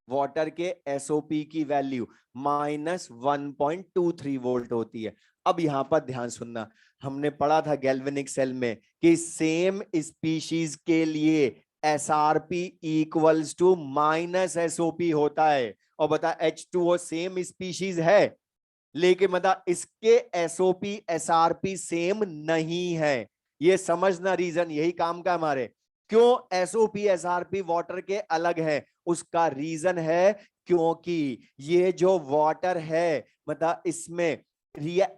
वाटर के एसओपी की वैल्यू -1.23 वोल्ट होती है। अब यहां पर ध्यान सुनना, हमने पढ़ा था गैल्वेनिक सेल में कि सेम स्पीशीज के लिए एसआरपी इक्वल्स टू -एसओपी होता है। और बता, H2O सेम स्पीशीज है, लेकिन बता इसके एसओपी एसआरपी सेम नहीं है। ये समझना, रीजन यही काम का हमारे, क्यों एसओपी एसआरपी वाटर के अलग है, उसका रीजन है क्योंकि ये जो वाटर है, मतलब इसमें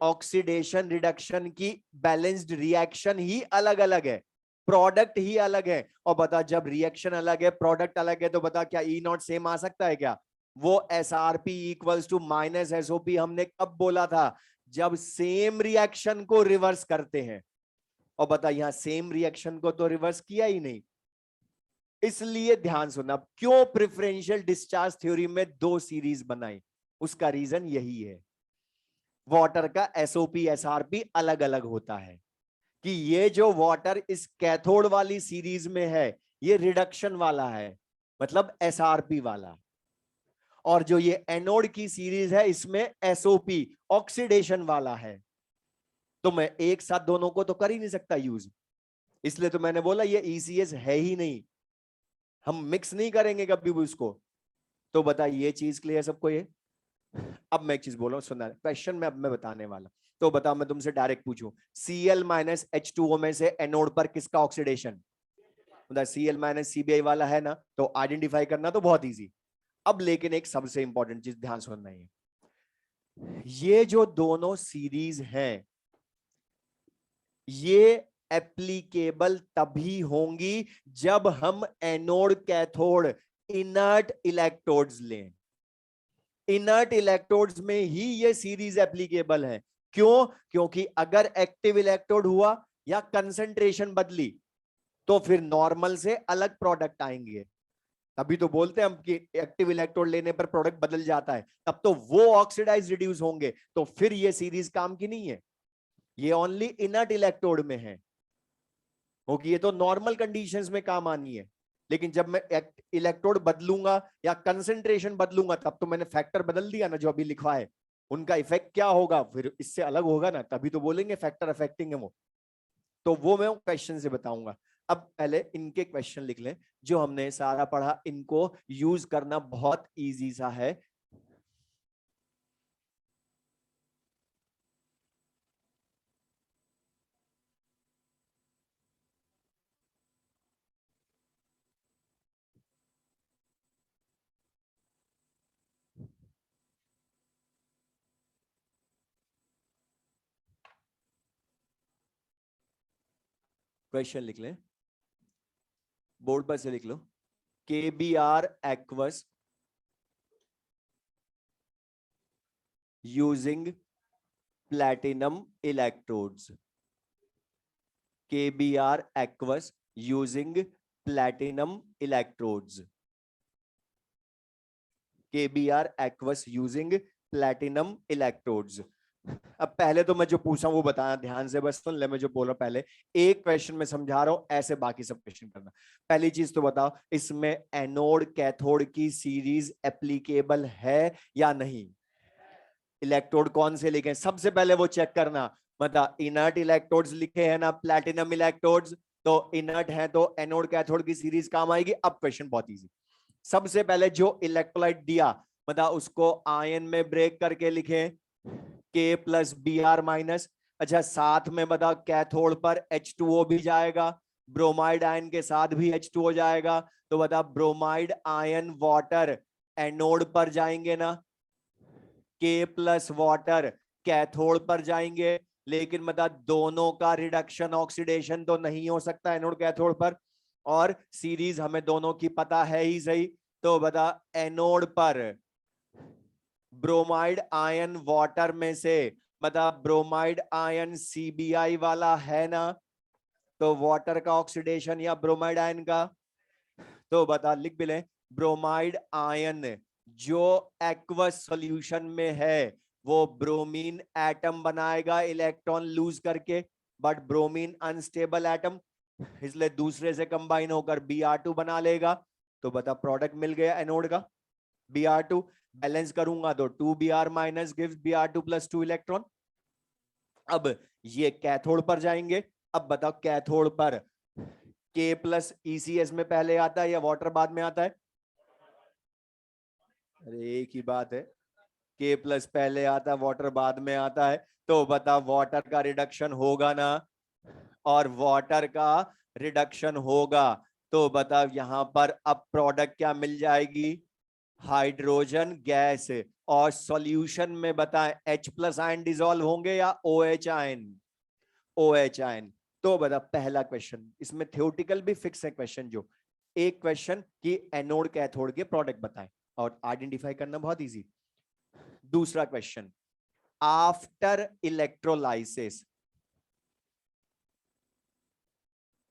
ऑक्सीडेशन रिडक्शन की बैलेंस्ड रिएक्शन ही अलग अलग है, प्रोडक्ट ही अलग है। और बता, जब रिएक्शन अलग है, प्रोडक्ट अलग है, तो बता क्या ई नॉट सेम आ सकता है क्या? वो S R P equals to -SOP हमने कब बोला था? जब सेम रिएक्शन को रिवर्स करते हैं। और बता, यहां सेम रिएक्शन को तो रिवर्स किया ही नहीं, इसलिए ध्यान सुनना, क्यों प्रेफरेंशियल डिस्चार्ज थ्योरी में दो सीरीज बनाई, उसका रीजन यही है। वाटर का एसओपी एसआरपी अलग अलग होता है, कि ये जो वाटर इस कैथोड वाली सीरीज में है ये रिडक्शन वाला है, मतलब एसआरपी वाला, और जो ये एनोड की सीरीज है इसमें एसओपी ऑक्सीडेशन वाला है। तो मैं एक साथ दोनों को तो कर ही नहीं सकता यूज, इसलिए तो मैंने बोला ये ईसीएस है ही नहीं, हम मिक्स नहीं करेंगे कभी भी उसको। तो बताइए, ये चीज क्लियर सबको ये? अब मैं एक चीज बोल रहा हूँ, सुनना क्वेश्चन में, अब मैं बताने वाला। तो बता, मैं तुमसे डायरेक्ट पूछूं, Cl-H2O में से एनोड पर किसका ऑक्सीडेशन? Cl- सीबीआई वाला है ना, तो आइडेंटिफाई करना तो बहुत इजी। अब लेकिन एक सबसे इंपॉर्टेंट चीज ध्यान सुनना है, ये जो दोनों सीरीज हैं ये एप्लीकेबल तभी होंगी जब हम एनोड कैथोड इनर्ट इलेक्ट्रोड्स लें। इनर्ट इलेक्ट्रोड्स में ही ये सीरीज एप्लीकेबल है। क्यों? क्योंकि अगर एक्टिव इलेक्ट्रोड हुआ या कंसंट्रेशन बदली तो फिर नॉर्मल से अलग प्रोडक्ट आएंगे, तभी तो बोलते हैं हम कि एक्टिव इलेक्ट्रोड लेने पर प्रोडक्ट बदल जाता है, तब तो वो ऑक्सीडाइज रिड्यूस होंगे, तो फिर ये सीरीज काम की नहीं है, ये ओनली इनर्ट इलेक्ट्रोड में है, क्योंकि ये तो नॉर्मल कंडीशंस में काम आनी है। लेकिन जब मैं इलेक्ट्रोड बदलूंगा या कंसंट्रेशन बदलूंगा तब तो मैंने फैक्टर बदल दिया ना, जो अभी लिखा है उनका इफेक्ट क्या होगा, फिर इससे अलग होगा ना, तभी तो बोलेंगे फैक्टर अफेक्टिंग है वो। तो वो मैं क्वेश्चन से बताऊंगा। अब पहले इनके क्वेश्चन लिख लें, जो हमने सारा पढ़ा इनको यूज करना बहुत इजी सा है। क्वेश्चन लिख लें, बोर्ड पर से लिख लो। K B R aqueous using platinum electrodes. KBr aqueous using platinum electrodes. KBr aqueous using platinum electrodes. अब पहले तो मैं जो पूछा वो बताना ध्यान से, बस सुन ले मैं जो बोल रहा हूं। पहले एक क्वेश्चन में समझा रहा हूं, ऐसे बाकी सब क्वेश्चन करना। पहली चीज तो बताओ, इसमें एनोड कैथोड की सीरीज एप्लीकेबल है या नहीं? इलेक्ट्रोड कौन से लिखे सबसे पहले वो चेक करना। मतलब इनर्ट इलेक्ट्रोड्स लिखे हैं ना, प्लैटिनम इलेक्ट्रोड्स, तो इनर्ट है तो एनोड कैथोड की सीरीज काम आएगी। अब क्वेश्चन बहुत इजी। सबसे पहले जो इलेक्ट्रोलाइट दिया मतलब उसको आयन में ब्रेक करके लिखे K plus B R minus. अच्छा साथ में बता कैथोड पर H2O भी जाएगा, ब्रोमाइड आयन के साथ भी H2O जाएगा। तो बता ब्रोमाइड आयन वाटर एनोड पर जाएंगे ना, K प्लस वाटर कैथोड पर जाएंगे, लेकिन बता दोनों का रिडक्शन ऑक्सीडेशन तो नहीं हो सकता एनोड कैथोड पर, और सीरीज हमें दोनों की पता है ही सही। तो बता एनोड पर ब्रोमाइड आयन वाटर में से बता ब्रोमाइड आयन CBI वाला है ना, तो वाटर का ऑक्सीडेशन या ब्रोमाइड आयन का, तो बता लिख भी ले ब्रोमाइड आयन जो एक्वस सॉल्यूशन में है वो ब्रोमीन एटम बनाएगा इलेक्ट्रॉन लूज करके, बट ब्रोमीन अनस्टेबल एटम, इसलिए दूसरे से कंबाइन होकर Br2 बना लेगा। तो बता प्रोडक्ट मिल गया एनोड का Br2। बैलेंस करूंगा तो 2Br minus gives Br2 plus 2 electron. अब ये कैथोड पर जाएंगे। अब बताओ कैथोड पर K प्लस ECS में पहले आता है या वाटर बाद में आता है? अरे एक ही बात है, K प्लस पहले आता है वाटर बाद में आता है। तो बता वाटर का रिडक्शन होगा ना, और वाटर का रिडक्शन होगा तो बता यहां पर अब प्रोडक्ट क्या मिल जाएगी? Hydrogen gas. और सॉल्यूशन में बताएं H प्लस आयन डिसॉल्व होंगे या OH आयन? OH ion. तो बता पहला क्वेश्चन, इसमें थ्योरेटिकल भी फिक्स है क्वेश्चन, जो एक क्वेश्चन कि एनोड कैथोड के प्रोडक्ट बताएं और आइडेंटिफाई करना बहुत इजी। दूसरा क्वेश्चन, आफ्टर इलेक्ट्रोलाइसिस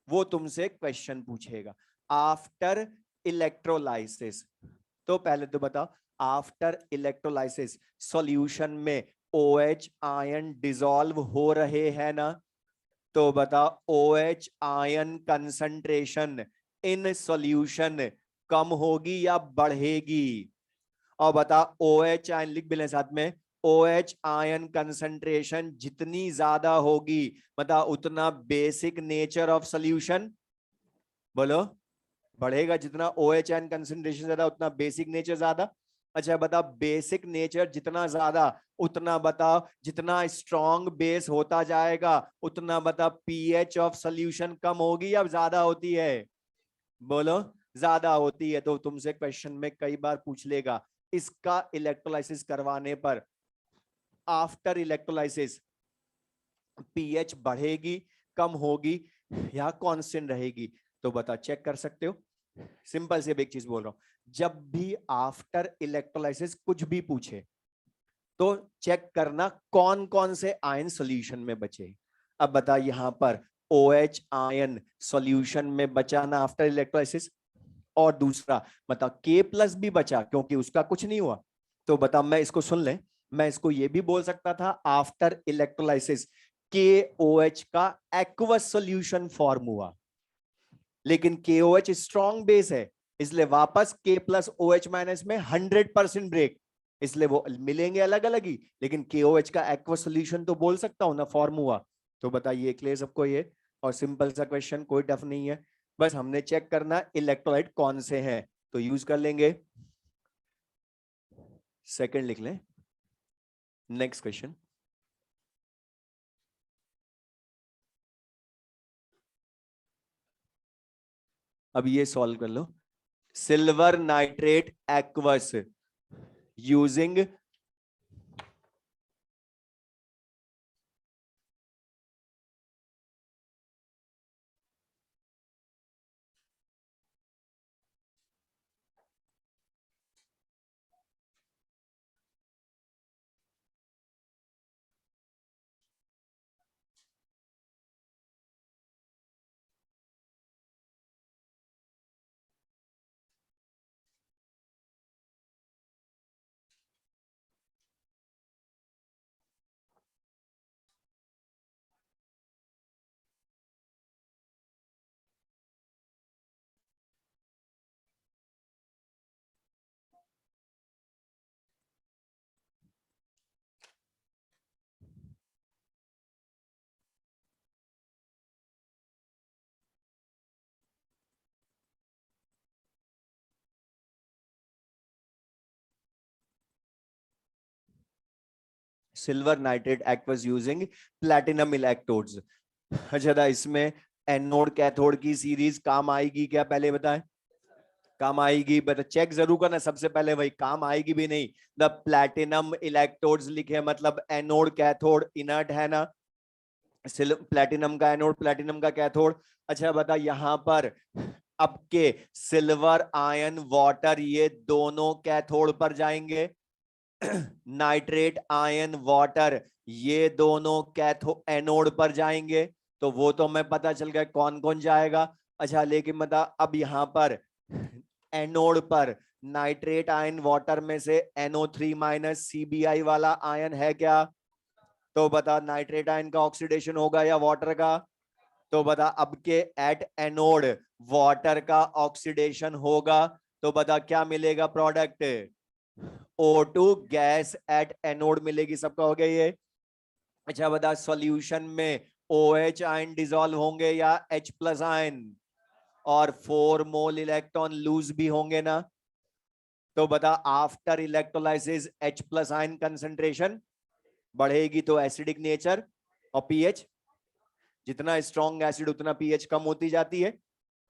वो तुमसे क्वेश्चन पूछेगा आफ्टर इलेक्ट्रोलाइसिस। तो पहले तो बताओ आफ्टर इलेक्ट्रोलाइसिस सॉल्यूशन में OH आयन डिसॉल्व हो रहे हैं ना, तो बताओ OH ion concentration in solution कम होगी या बढ़ेगी? और बता OH आयन लिख भी लें साथ में, OH आयन कंसंट्रेशन जितनी ज्यादा होगी बता उतना बेसिक नेचर ऑफ सॉल्यूशन, बोलो, बढ़ेगा। जितना OH आयन कंसंट्रेशन ज्यादा उतना बेसिक नेचर ज्यादा। अच्छा बता बेसिक नेचर जितना ज्यादा उतना बताओ जितना स्ट्रॉन्ग बेस होता जाएगा उतना बता pH ऑफ सॉल्यूशन कम होगी या ज्यादा होती है? बोलो, ज्यादा होती है। तो तुमसे क्वेश्चन में कई बार पूछ लेगा इसका इलेक्ट्रोलाइसिस करवाने पर आफ्टर इलेक्ट्रोलाइसिस pH बढ़ेगी, कम होगी या कांस्टेंट रहेगी? तो बता चेक कर सकते हो। सिंपल से एक चीज बोल रहा हूं, जब भी आफ्टर इलेक्ट्रोलाइसिस कुछ भी पूछे तो चेक करना कौन कौन से आयन सॉल्यूशन में बचे। अब बता यहां पर OH आयन सॉल्यूशन में बचा ना आफ्टर इलेक्ट्रोलाइसिस, और दूसरा बता K प्लस भी बचा क्योंकि उसका कुछ नहीं हुआ। तो बता मैं इसको सुन ले, मैं इसको ये भी बोल सकता था आफ्टर इलेक्ट्रोलाइसिस KOH का एक्वस सॉल्यूशन फॉर्म हुआ, लेकिन KOH स्ट्रॉन्ग बेस है इसलिए वापस K प्लस OH माइनस में 100% ब्रेक, इसलिए वो मिलेंगे अलग अलग ही, लेकिन KOH का एक्वस सॉल्यूशन तो बोल सकता हूं ना फॉर्म हुआ। तो बताइए क्लियर सबको ये? और सिंपल सा क्वेश्चन, कोई टफ नहीं है, बस हमने चेक करना इलेक्ट्रोलाइट कौन से हैं, तो यूज कर लेंगे। सेकंड लिख लें। नेक्स्ट क्वेश्चन, अब ये सॉल्व कर लो। Silver nitrate aqueous using silver nitrate aqueous using platinum electrodes. अच्छा, इसमें एनोड कैथोड की सीरीज काम आएगी क्या, पहले बताएं। काम आएगी, बट चेक जरूर करना सबसे पहले, वही काम आएगी भी नहीं। द प्लैटिनम इलेक्ट्रोड्स लिखे मतलब एनोड कैथोड इनर्ट है ना, प्लैटिनम का एनोड प्लैटिनम का कैथोड। अच्छा बता, यहां पर अब के सिल्वर आयन वाटर ये दोनों कैथोड पर जाएंगे, नाइट्रेट आयन वाटर ये दोनों कैथो एनोड पर जाएंगे। तो वो तो हमें पता चल गया कौन कौन जाएगा। अच्छा लेकिन बता, अब यहां पर एनोड पर नाइट्रेट आयन वाटर में से NO3 माइनस CBI वाला आयन है क्या? तो बता, नाइट्रेट आयन का ऑक्सीडेशन होगा या वाटर का? तो बता, अब के एट एनोड वाटर का ऑक्सीडेशन होगा, तो बता क्या मिलेगा product? O2 gas at anode मिलेगी। सबका हो गया ये। अच्छा बता, सॉल्यूशन में OH आयन डिसॉल्व होंगे या H प्लस आयन, और 4 मोल इलेक्ट्रॉन लूज भी होंगे ना। तो बता, after electrolysis H plus ion concentration बढ़ेगी तो एसिडिक नेचर और पीएच, जितना स्ट्रॉन्ग एसिड उतना पीएच कम होती जाती है।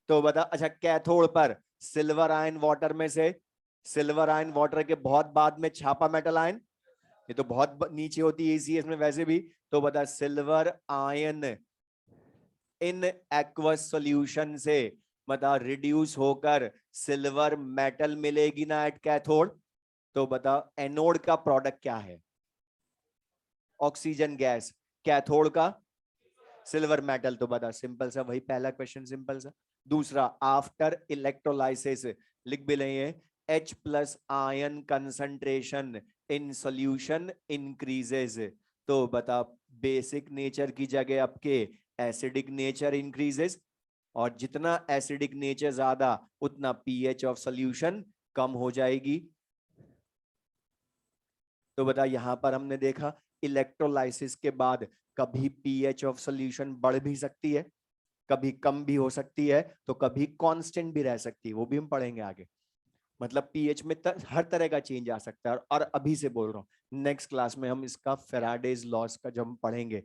तो बता, अच्छा कैथोड पर सिल्वर आयन वाटर में से, सिल्वर आयन वाटर के बहुत बाद में छापा मेटल आयन, ये तो बहुत नीचे होती है ECS में वैसे भी। तो बता, silver ion in aqueous solution से बता रिड्यूस होकर सिल्वर मेटल मिलेगी ना एट कैथोड। तो बता, एनोड का प्रोडक्ट क्या है? ऑक्सीजन गैस, कैथोड का सिल्वर मेटल। तो बता, सिंपल सा, वही पहला क्वेश्चन सिंपल सा। दूसरा, आफ्टर इलेक्ट्रोलाइसिस लिख भी लेंगे, H plus ion concentration in solution increases. तो बता, बेसिक नेचर की जगह आपके एसिडिक नेचर इंक्रीजेस, और जितना एसिडिक नेचर ज्यादा उतना पीएच ऑफ सॉल्यूशन कम हो जाएगी। तो बता, यहां पर हमने देखा इलेक्ट्रोलाइसिस के बाद कभी पीएच ऑफ सॉल्यूशन बढ़ भी सकती है, कभी कम भी हो सकती है, तो कभी कांस्टेंट भी रह सकती है, वो भी हम पढ़ेंगे आगे। मतलब पीएच में हर तरह का चेंज आ सकता है। और अभी से बोल रहा हूँ, नेक्स्ट क्लास में हम इसका फेराडेज लॉस का जब हम पढ़ेंगे,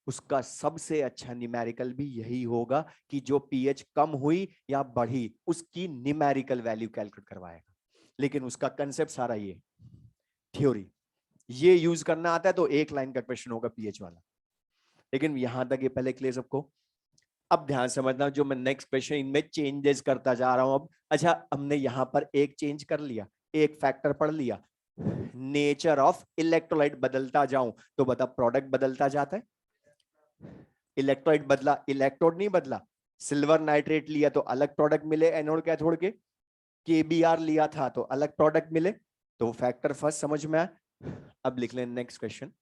उसका सबसे अच्छा न्यूमेरिकल भी यही होगा कि जो पीएच कम हुई या बढ़ी उसकी न्यूमेरिकल वैल्यू कैलकुलेट करवाएगा। लेकिन उसका कंसेप्ट सारा ये थ्योरी, ये यूज करना आता है तो एक लाइन का क्वेश्चन होगा पीएच वाला। लेकिन यहां तक ये पहले क्लियर सबको। अब ध्यान समझना, जो मैं नेक्स्ट क्वेश्चन इनमें चेंजेस करता जा रहा हूं अब। अच्छा, हमने यहां पर एक चेंज कर लिया, एक फैक्टर पढ़ लिया, नेचर ऑफ इलेक्ट्रोलाइट बदलता जाऊं तो बता प्रोडक्ट बदलता जाता है। इलेक्ट्रोलाइट बदला, इलेक्ट्रोड नहीं बदला। सिल्वर नाइट्रेट लिया तो अलग प्रोडक्ट मिले एनोड कैथोड के, KBr लिया था तो अलग प्रोडक्ट मिले। तो फैक्टर फर्स्ट समझ में आया। अब लिख लें नेक्स्ट क्वेश्चन।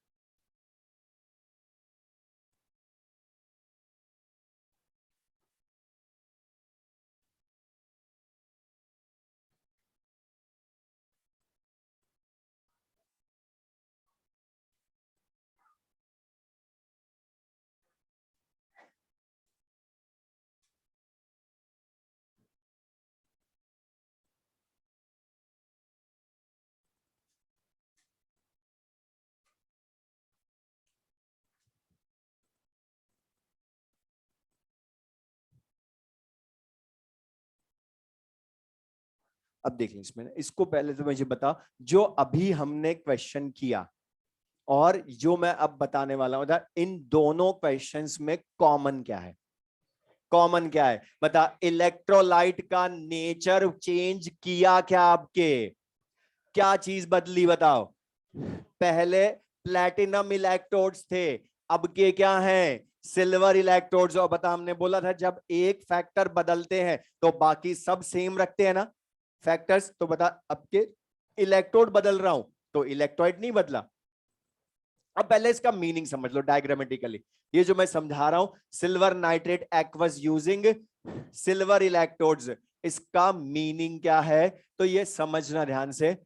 अब देख लें इसमें, इसको पहले तो मुझे बता, जो अभी हमने क्वेश्चन किया और जो मैं अब बताने वाला हूं, इन दोनों क्वेश्चंस में कॉमन क्या है? कॉमन क्या है बता। इलेक्ट्रोलाइट का नेचर चेंज किया क्या आपके? क्या चीज बदली बताओ? पहले प्लैटिनम इलेक्ट्रोड्स थे, अब के क्या हैं? Silver electrodes. और बता, हमने बोला था जब एक फैक्टर बदलते हैं तो बाकी सब सेम रखते हैं ना फैक्टर्स। तो बता, अब के इलेक्ट्रोड बदल रहा हूं तो इलेक्ट्रोलाइट नहीं बदला। अब पहले इसका मीनिंग समझ लो डायग्रामेटिकली। ये जो मैं समझा रहा हूं, silver nitrate aqueous using silver electrodes, इसका मीनिंग क्या है तो ये समझना ध्यान से।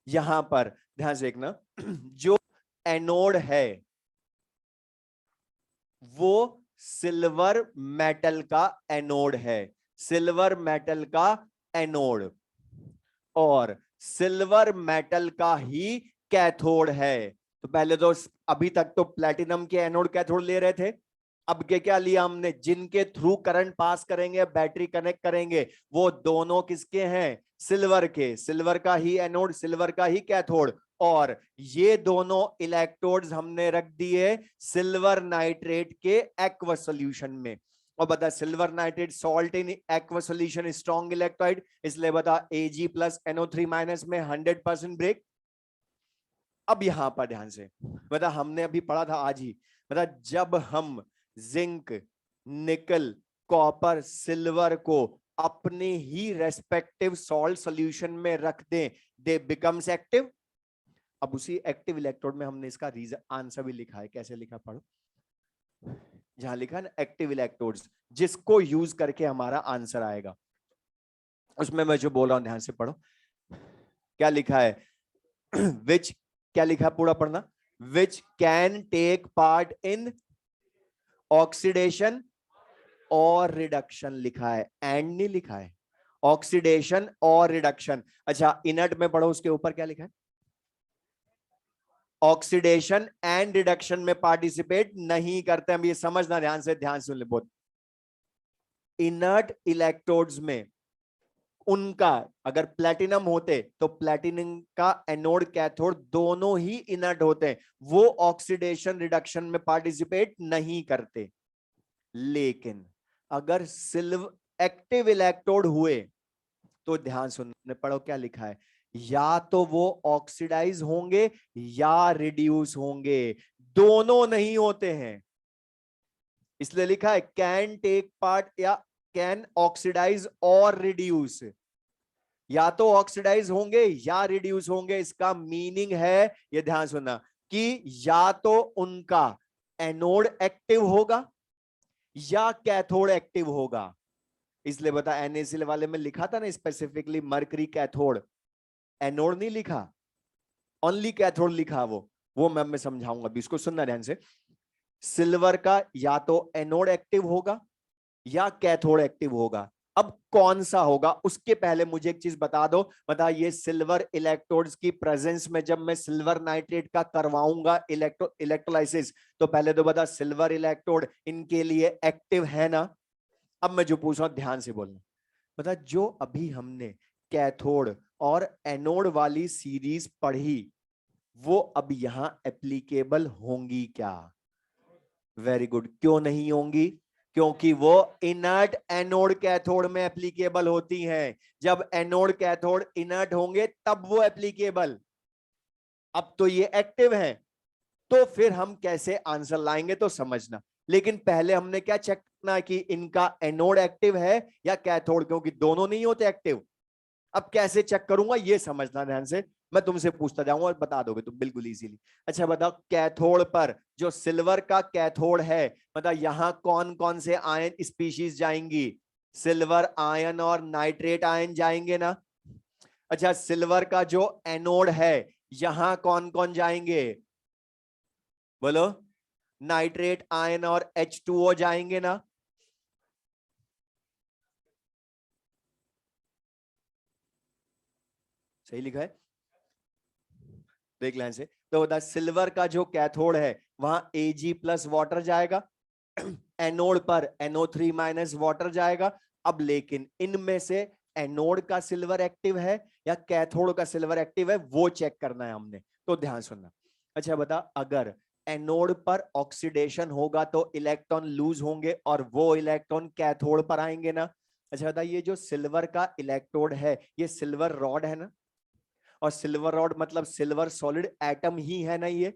यहां पर ध्यान से देखना, जो एनोड है वो सिल्वर मेटल का एनोड है, सिल्वर मेटल का एनोड और सिल्वर मेटल का ही कैथोड है। तो पहले तो अभी तक तो प्लेटिनम के एनोड कैथोड ले रहे थे, अब के क्या लिया हमने, जिनके थ्रू करंट पास करेंगे, बैटरी कनेक्ट करेंगे, वो दोनों किसके हैं, सिल्वर के, सिल्वर का ही एनोड, सिल्वर का ही कैथोड। और ये दोनों इलेक्ट्रोड्स हमने रख दिए सिल्वर नाइट्रेट के एक्वा सॉल्यूशन में। और बता silver nitrate salt in aqua solution strong electrolyte, इसलिए बता Ag प्लस NO3 माइनस में 100% ब्रेक। अब यहां पर ध्यान से बता, हमने अभी पढ़ा था आज ही, बता जब हम जिंक, निकल, कॉपर, सिल्वर को अपने ही रेस्पेक्टिव सॉल्ट सॉल्यूशन में रख दें, दे बिकम्स एक्टिव। अब उसी एक्टिव इलेक्ट्रोड में हमने इसका रीजन आंसर भी लिखा है, कैसे लिखा पढ़ो, जहां लिखा है ना एक्टिव इलेक्ट्रोड्स, जिसको यूज करके हमारा आंसर आएगा, उसमें मैं जो बोल रहा हूं ध्यान से पढ़ो। क्या लिखा है, विच, क्या लिखा है पूरा पढ़ना, which can take part in oxidation और रिडक्शन, लिखा है, एंड नहीं लिखा है, ऑक्सीडेशन और रिडक्शन। अच्छा इनर्ट में पढ़ो, उसके ऊपर क्या लिखा है, ऑक्सीडेशन एंड रिडक्शन में पार्टिसिपेट नहीं करते हम, ये समझना ध्यान से सुन ले बहुत। इनर्ट इलेक्ट्रोड्स में उनका अगर प्लेटिनम होते तो प्लेटिनम का एनोड कैथोड दोनों ही इनर्ट होते हैं, वो ऑक्सीडेशन रिडक्शन में पार्टिसिपेट नहीं करते। लेकिन अगर सिल्वर एक्टिव इलेक्ट्रोड हुए तो ध्यान सुनने पढ़ो क्या लिखा है, या तो वो ऑक्सीडाइज होंगे या रिड्यूस होंगे, दोनों नहीं होते हैं, इसलिए लिखा है कैन टेक पार्ट या कैन ऑक्सीडाइज और रिड्यूस, या तो ऑक्सीडाइज होंगे या रिड्यूस होंगे। इसका मीनिंग है, ये ध्यान सुनना, कि या तो उनका एनोड एक्टिव होगा या कैथोड एक्टिव होगा। इसलिए बता NaCl वाले में लिखा था ना स्पेसिफिकली मरकरी कैथोड, एनोड नहीं लिखा, ओनली कैथोड लिखा, वो मैं समझाऊंगा अभी, इसको सुनना ध्यान से। सिल्वर का या तो एनोड एक्टिव होगा या कैथोड एक्टिव होगा, अब कौन सा होगा उसके पहले मुझे एक चीज बता दो, बता ये सिल्वर इलेक्ट्रोड्स की प्रेजेंस में जब मैं सिल्वर नाइट्रेट का करवाऊंगा इलेक्ट्रोलाइसिस, तो पहले तो बता सिल्वर इलेक्ट्रोड इनके लिए एक्टिव है ना। अब मैं जो पूछ रहा हूं ध्यान से बोलना, बता जो अभी हमने कैथोड और एनोड वाली सीरीज पढ़ी, वो अब यहां एप्लीकेबल होंगी क्या, वेरी गुड, क्यों नहीं होंगी, क्योंकि वो इनर्ट एनोड कैथोड में एप्लीकेबल होती हैं, जब एनोड कैथोड इनर्ट होंगे तब वो एप्लीकेबल। अब तो ये एक्टिव है, तो फिर हम कैसे आंसर लाएंगे तो समझना, लेकिन पहले हमने क्या चेक करना कि इनका एनोड एक्टिव है या कैथोड, क्योंकि दोनों नहीं होते एक्टिव। अब कैसे चेक करूंगा ये समझना ध्यान से, मैं तुमसे पूछता जाऊंगा और बता दोगे तुम बिल्कुल इजीली। अच्छा बताओ कैथोड पर जो सिल्वर का कैथोड है, मतलब यहां कौन कौन से आयन स्पीशीज जाएंगी, सिल्वर आयन और नाइट्रेट आयन जाएंगे ना। अच्छा सिल्वर का जो एनोड है यहां कौन कौन जाएंगे, बोलो, नाइट्रेट आयन और H2O जाएंगे ना। सही लिखा है, देख लें से, तो बता सिल्वर का जो कैथोड है वहां Ag प्लस वाटर जाएगा, एनोड पर NO3 माइनस वाटर जाएगा। अब लेकिन इनमें से एनोड का सिल्वर एक्टिव है या कैथोड का सिल्वर एक्टिव है वो चेक करना है हमने, तो ध्यान सुनना। अच्छा बता अगर एनोड पर ऑक्सीडेशन होगा तो इलेक्ट्रॉन लूज होंगे और वो इलेक्ट्रॉन कैथोड पर आएंगे ना। अच्छा बता ये जो सिल्वर का इलेक्ट्रोड है ये सिल्वर रॉड है ना, और सिल्वर रॉड मतलब सिल्वर सॉलिड एटम ही है ना ये।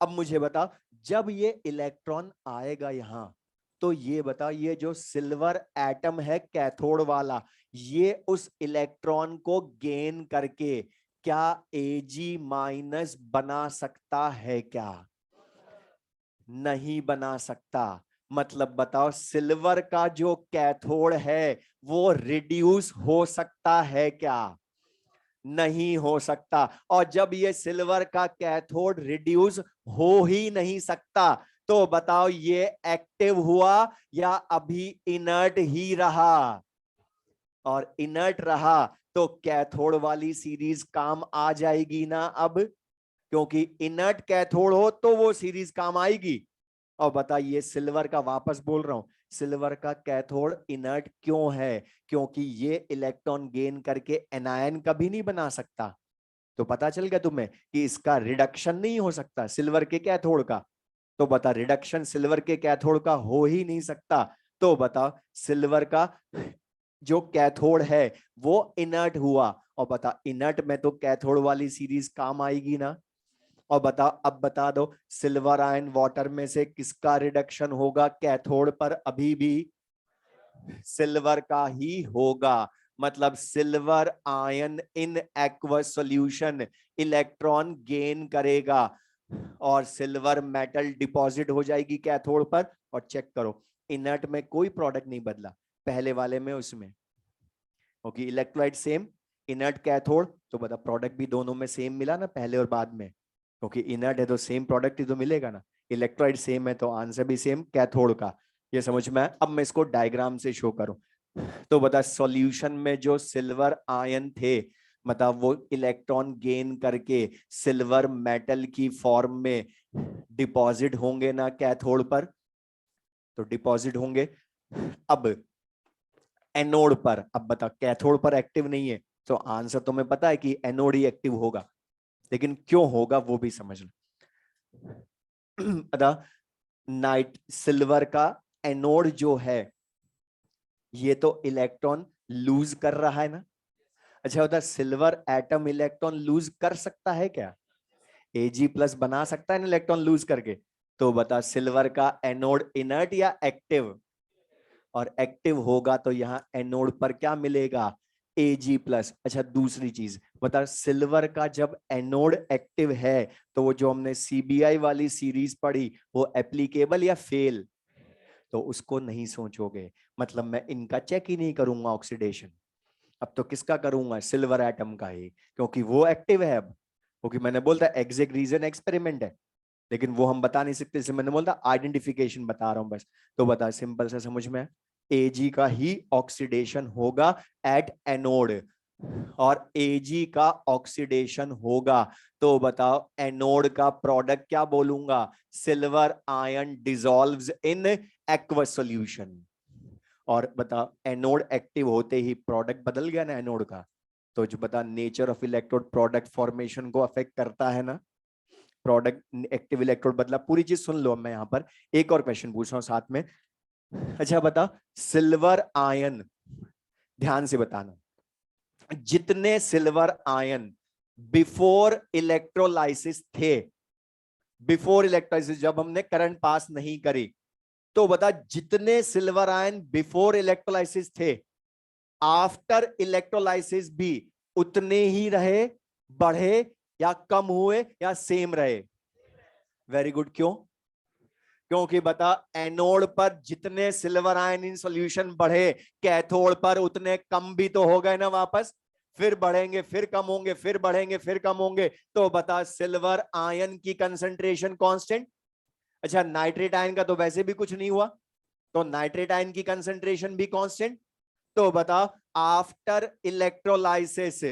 अब मुझे बता जब ये इलेक्ट्रॉन आएगा यहां, तो ये बता ये जो सिल्वर एटम है कैथोड वाला, ये उस इलेक्ट्रॉन को गेन करके क्या Ag माइनस बना सकता है क्या, नहीं बना सकता। मतलब बताओ सिल्वर का जो कैथोड है वो रिड्यूस हो सकता है क्या, नहीं हो सकता। और जब ये सिल्वर का कैथोड रिड्यूस हो ही नहीं सकता, तो बताओ ये एक्टिव हुआ या अभी इनर्ट ही रहा, और इनर्ट रहा तो कैथोड वाली सीरीज काम आ जाएगी ना अब, क्योंकि इनर्ट कैथोड हो तो वो सीरीज काम आएगी। और बताइए सिल्वर का, वापस बोल रहा हूं, सिल्वर का कैथोड इनर्ट क्यों है? क्योंकि ये इलेक्ट्रॉन गेन करके एनायन कभी नहीं बना सकता। तो पता चल गया तुम्हें कि इसका रिडक्शन नहीं हो सकता सिल्वर के कैथोड का। तो बता रिडक्शन सिल्वर के कैथोड का हो ही नहीं सकता। तो बता सिल्वर का जो कैथोड है वो इनर्ट हुआ, और बता इनर्ट में तो कैथोड वाली सीरीज काम आएगी ना। और बता, अब बता दो सिल्वर आयन वाटर में से किसका रिडक्शन होगा कैथोड पर? अभी भी सिल्वर का ही होगा। मतलब silver ion in aqueous solution electron gain करेगा और सिल्वर मेटल डिपॉजिट हो जाएगी कैथोड पर। और चेक करो इनर्ट में कोई प्रोडक्ट नहीं बदला, पहले वाले में उसमें, क्योंकि इलेक्ट्रोलाइट सेम, इनर्ट कैथोड, तो बता प्रोडक्ट भी दोनों में सेम मिला ना पहले और बाद में, क्योंकि इनर्ट है तो सेम प्रोडक्ट ही तो मिलेगा ना। इलेक्ट्रोलाइट सेम है तो आंसर भी सेम कैथोड का। ये समझ में आया? अब मैं इसको डायग्राम से शो करूं। तो बता सॉल्यूशन में जो सिल्वर आयन थे, मतलब वो इलेक्ट्रॉन गेन करके सिल्वर मेटल की फॉर्म में डिपॉजिट होंगे ना कैथोड पर? तो डिपॉजिट होंगे। अब एनोड पर, अब बता कैथोड पर एक्टिव नहीं है, तो आंसर तुम्हें पता है कि एनोड ही एक्टिव होगा, लेकिन क्यों होगा वो भी समझ लो। अदा नाइट सिल्वर का एनोड जो है ये तो इलेक्ट्रॉन लूज कर रहा है ना। अच्छा बता सिल्वर एटम इलेक्ट्रॉन लूज कर सकता है क्या? Ag+ बना सकता है ना इलेक्ट्रॉन लूज करके? तो बता सिल्वर का एनोड इनर्ट या एक्टिव? और एक्टिव होगा तो यहाँ एनोड पर क्या मिलेगा? Ag+। अच्छा दूसरी चीज बता सिल्वर का जब एनोड एक्टिव है तो वो जो हमने CBI वाली सीरीज पढ़ी वो एप्लीकेबल या फेल? तो उसको नहीं सोचोगे, मतलब मैं इनका चेक ही नहीं करूंगा ऑक्सीडेशन। अब तो किसका करूंगा? सिल्वर एटम का ही, क्योंकि वो एक्टिव है अब। क्योंकि मैंने बोलता एग्जैक्ट रीजन एक्सपेरिमेंट है, लेकिन वो हम बता नहीं सकते, इसलिए मैंने बोलता आइडेंटिफिकेशन बता रहा हूं बस। तो बता सिंपल से समझ में, Ag का ही ऑक्सीडेशन होगा एट एनोड, और Ag का ऑक्सीडेशन होगा तो बताओ एनोड का प्रोडक्ट क्या बोलूंगा? Silver ion dissolves in aqueous solution. और बता एनोड एक्टिव होते ही प्रोडक्ट बदल गया ना एनोड का। तो जो बता nature of electrode product formation को अफेक्ट करता है ना। प्रोडक्ट एक्टिव इलेक्ट्रोड बदला, पूरी चीज सुन लो। मैं यहाँ पर एक और क्वेश्चन पूछ रहा हूँ साथ में। अच्छा बता सिल्वर आयन, ध्यान से बताना, जितने सिल्वर आयन बिफोर इलेक्ट्रोलाइसिस थे, बिफोर इलेक्ट्रोलाइसिस जब हमने करंट पास नहीं करी, तो बता जितने सिल्वर आयन बिफोर इलेक्ट्रोलाइसिस थे आफ्टर इलेक्ट्रोलाइसिस भी उतने ही रहे, बढ़े या कम हुए या सेम रहे? Very good. क्यों? क्योंकि बता एनोड पर जितने सिल्वर आयन इन सॉल्यूशन बढ़े कैथोड पर उतने कम भी तो हो गए ना वापस, फिर बढ़ेंगे फिर कम होंगे फिर बढ़ेंगे फिर कम होंगे। तो बता सिल्वर आयन की कंसंट्रेशन कांस्टेंट। अच्छा नाइट्रेट आयन का तो वैसे भी कुछ नहीं हुआ, तो नाइट्रेट आयन की कंसंट्रेशन भी कांस्टेंट। तो बता आफ्टर इलेक्ट्रोलाइसिस,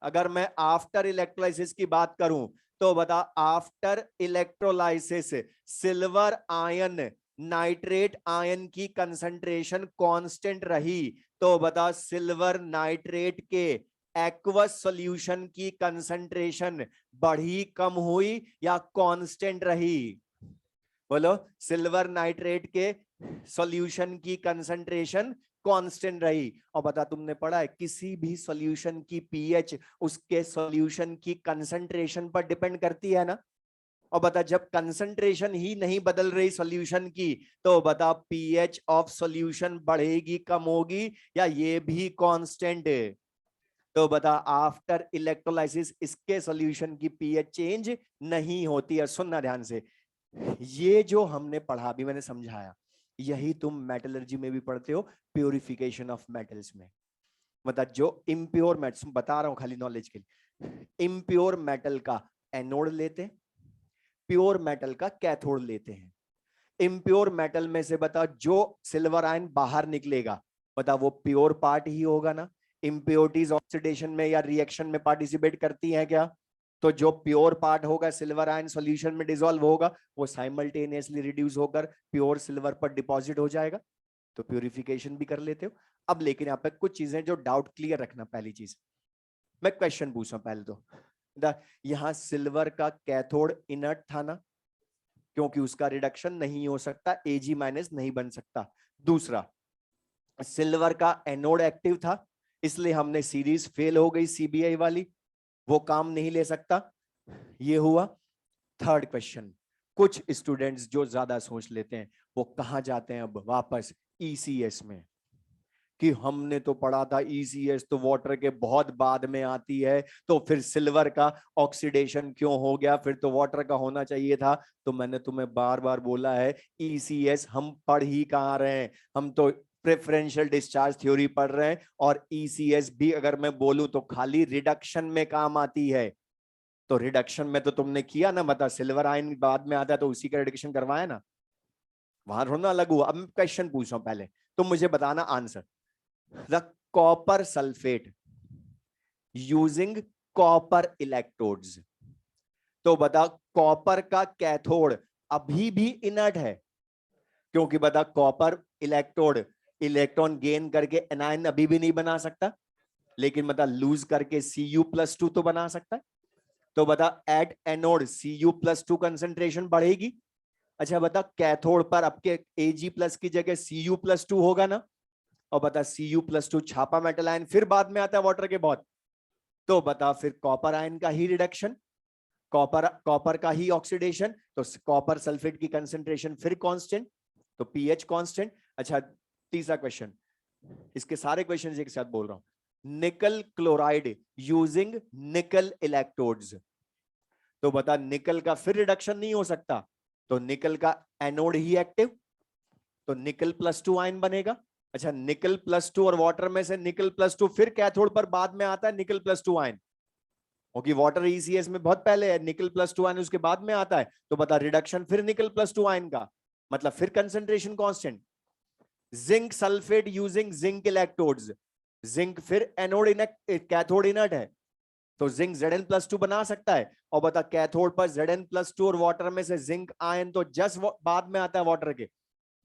अगर मैं आफ्टर इलेक्ट्रोलाइसिस की बात करूं तो बता after electrolysis silver ion nitrate ion की कंसंट्रेशन कांस्टेंट रही, तो बता सिल्वर नाइट्रेट के एक्वस सॉल्यूशन की कंसंट्रेशन बढ़ी कम हुई या कांस्टेंट रही? बोलो सिल्वर नाइट्रेट के सॉल्यूशन की कंसंट्रेशन कांस्टेंट रही। और बता तुमने पढ़ा है किसी भी सॉल्यूशन की पीएच उसके सॉल्यूशन की कंसंट्रेशन पर डिपेंड करती है ना। और बता जब कंसंट्रेशन ही नहीं बदल रही सॉल्यूशन की तो बता पीएच ऑफ सॉल्यूशन बढ़ेगी कम होगी या ये भी कांस्टेंट है? तो बता आफ्टर इलेक्ट्रोलाइसिस इसके सॉल्यूशन की पीएच चेंज नहीं होती है। सुनना ध्यान से, ये जो हमने पढ़ा अभी मैंने समझाया यही तुम मेटलर्जी में भी पढ़ते हो, प्योरिफिकेशन ऑफ मेटल्स में। मतलब जो इम्प्योर मेटल्स बता रहा हूं खाली नॉलेज के लिए, इम्प्योर मेटल का एनोड लेते, प्योर मेटल का कैथोड लेते हैं। इम्प्योर मेटल में से बता जो सिल्वर आयन बाहर निकलेगा बता वो प्योर पार्ट ही होगा ना, इम्प्योरिटीज ऑक्सीडेशन में या रिएक्शन में पार्टिसिपेट करती हैं क्या? तो जो प्योर पार्ट होगा सिल्वर आयन सॉल्यूशन में डिसॉल्व होगा, वो साइमल्टेनियसली रिड्यूस होकर प्योर सिल्वर पर डिपॉजिट हो जाएगा। तो प्यूरिफिकेशन भी कर लेते हो। अब लेकिन यहाँ पे कुछ चीजें जो डाउट क्लियर रखना। पहली चीज मैं क्वेश्चन पूछ रहा हूं पहले तो, यहां सिल्वर का कैथोड इनर्ट था ना, क्योंकि उसका रिडक्शन नहीं हो सकता, Ag माइनस नहीं बन सकता। दूसरा, सिल्वर का एनोड एक्टिव था, इसलिए हमने सीरीज फेल हो गई सीबीआई वाली, वो काम नहीं ले सकता। ये हुआ। थर्ड क्वेश्चन, कुछ स्टूडेंट्स जो ज्यादा सोच लेते हैं वो कहां जाते हैं अब वापस ईसीएस में, कि हमने तो पढ़ा था ईसीएस तो वाटर के बहुत बाद में आती है, तो फिर सिल्वर का ऑक्सीडेशन क्यों हो गया, फिर तो वाटर का होना चाहिए था। तो मैंने तुम्हें बार बार बोला है ईसीएस हम पढ़ ही कहाँ रहे हैं, हम तो प्रेफरेंशियल डिस्चार्ज थ्योरी पढ़ रहे हैं। और ईसीएस भी अगर मैं बोलूं तो खाली रिडक्शन में काम आती है। तो रिडक्शन में तो तुमने किया ना, बता सिल्वर आयन बाद में आता है तो उसी का रिडक्शन करवाया ना, वहां थोड़ा अलग हुआ। अब मैं क्वेश्चन पूछ रहा हूं, पहले तुम मुझे बताना answer. The copper sulphate using copper electrodes, तो बता कॉपर का कैथोड अभी भी इनर्ट है, क्योंकि बता कॉपर इलेक्ट्रोड इलेक्ट्रॉन गेन करके एनायन अभी भी नहीं बना सकता, लेकिन बता लूज करके Cu+2 तो बना सकता है। तो बता एट एनोड Cu+2 कंसेंट्रेशन बढ़ेगी। अच्छा बता कैथोड पर आपके Ag+ की जगह Cu+2 होगा ना, और बता Cu+2 छापा मेटल आयन फिर बाद में आता है वाटर के बहुत। तो बता फिर कॉपर आयन का ही रिडक्शन, कॉपर का ही ऑक्सीडेशन, तो कॉपर सल्फेट की कंसेंट्रेशन फिर कांस्टेंट, तो पीएच कांस्टेंट। अच्छा तीसरा क्वेश्चन, इसके सारे क्वेश्चन एक साथ बोल रहा हूं। निकल क्लोराइड यूजिंग निकल इलेक्ट्रोड्स, तो बता निकल का फिर रिडक्शन नहीं हो सकता, तो निकल का एनोड ही एक्टिव, तो निकल+2 आयन बनेगा। अच्छा निकल+2 और वाटर में से निकल+2 फिर कैथोड पर बाद में आता है निकल+2 आयन, क्योंकि वाटर ईसीएस में बहुत पहले है, निकल+2 आयन उसके बाद में आता है। तो बता रिडक्शन फिर निकल+2 आयन का, मतलब फिर concentration constant. Zinc sulphate using zinc electrodes, zinc फिर एनोड कैथोड इनर्ट है, तो जिंक Zn+2 बना सकता है। और बता कैथोड पर Zn+2 और वाटर में से जिंक आयन तो जस्ट बाद में आता है वाटर के,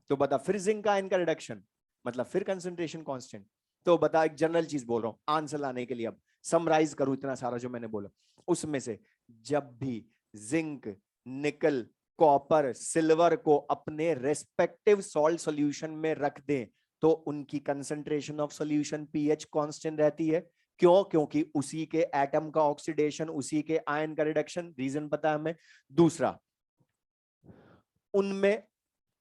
तो बता फिर जिंक आयन का रिडक्शन, मतलब फिर कंसेंट्रेशन कांस्टेंट। तो बता एक जनरल चीज बोल रहा हूं आंसर लाने के लिए, अब समराइज करूं इतना सारा जो मैंने बोला, उसमें से जब भी जिंक निकल कॉपर सिल्वर को अपने रेस्पेक्टिव सॉल्ट सॉल्यूशन में रख दें, तो उनकी concentration of solution pH constant रहती है। क्यों? क्योंकि उसी के एटम का ऑक्सीडेशन, उसी के आयन का रिडक्शन, रीजन पता है हमें। दूसरा, उनमें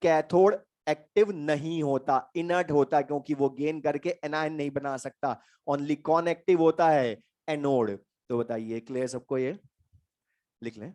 कैथोड एक्टिव नहीं होता, इनर्ट होता, क्योंकि वो गेन करके एनायन नहीं बना सकता। ओनली कौन एक्टिव होता है? एनोड। तो बताइए क्लियर सबको? ये लिख लें।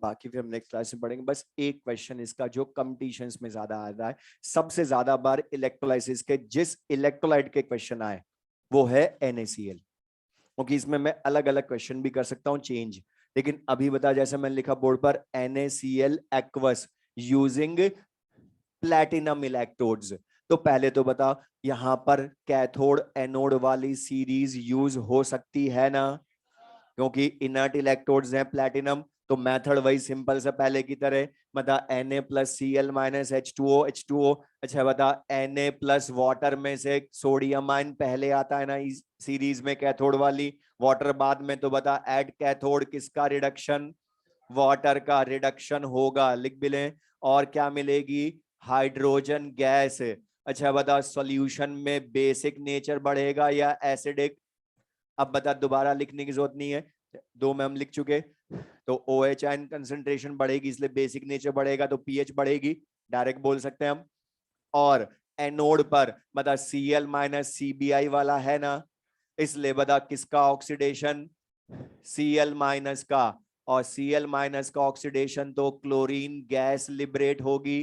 बाकी फिर हम नेक्स्ट क्लास में पढ़ेंगे। बस एक क्वेश्चन इसका जो कंपटीशंस में ज्यादा आ रहा है, सबसे ज्यादा बार इलेक्ट्रोलाइसिस के जिस इलेक्ट्रोलाइट के क्वेश्चन आए वो है NaCl, क्योंकि इसमें मैं अलग अलग क्वेश्चन भी कर सकता हूं चेंज। लेकिन अभी बता, जैसे मैंने लिखा बोर्ड पर NaCl aqueous using platinum electrodes, तो पहले तो बता यहां पर कैथोड एनोड वाली सीरीज यूज हो सकती है ना, क्योंकि इनर्ट इलेक्ट्रोड्स हैं प्लैटिनम। तो मेथड वही सिंपल से पहले की तरह, बता Na+Cl-H2O। अच्छा बता Na+ वाटर में से सोडियम आयन पहले आता है ना इस सीरीज में कैथोड वाली, वाटर बाद में। तो बता एट कैथोड किसका रिडक्शन? वाटर का रिडक्शन होगा, लिख भी लें। और क्या मिलेगी? Hydrogen gas. अच्छा बता, सॉल्यूशन में बेसिक नेचर बढ़ेगा या एसिडिक? अब बता, दोबारा लिखने की जरूरत नहीं है, दो में हम लिख चुके। तो OH आयन कंसंट्रेशन बढ़ेगी इसलिए बेसिक नेचर बढ़ेगा, तो पीएच बढ़ेगी, डायरेक्ट बोल सकते हैं हम। और एनोड पर बता Cl माइनस CBI वाला है ना, इसलिए बता किसका ऑक्सीडेशन? Cl माइनस का। और Cl माइनस का ऑक्सीडेशन तो क्लोरीन गैस लिबरेट होगी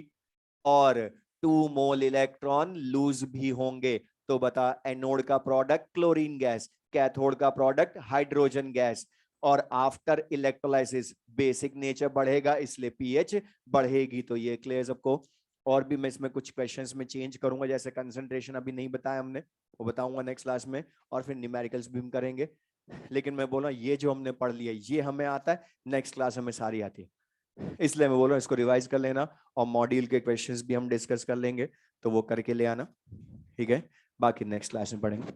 और 2 मोल इलेक्ट्रॉन लूज भी होंगे। तो बता, एनोड का प्रोडक्ट क्लोरीन गैस, कैथोड का प्रोडक्ट हाइड्रोजन गैस। और आफ्टर इलेक्ट्रोलाइसिस बेसिक नेचर बढ़ेगा इसलिए पीएच बढ़ेगी। तो ये क्लियर सबको? और भी मैं इसमें कुछ क्वेश्चंस में चेंज करूंगा, जैसे कंसंट्रेशन अभी नहीं बताया हमने, वो बताऊंगा नेक्स्ट क्लास में, और फिर न्यूमेरिकल्स भी हम करेंगे। लेकिन मैं बोल रहा हूँ ये जो हमने पढ़ लिया ये हमें आता है, नेक्स्ट क्लास हमें सारी आती है, इसलिए मैं बोल रहा हूँ इसको रिवाइज कर लेना। और मॉड्यूल के क्वेश्चंस भी हम डिस्कस कर लेंगे, तो वो करके ले आना, ठीक है? बाकी नेक्स्ट क्लास में पढ़ेंगे।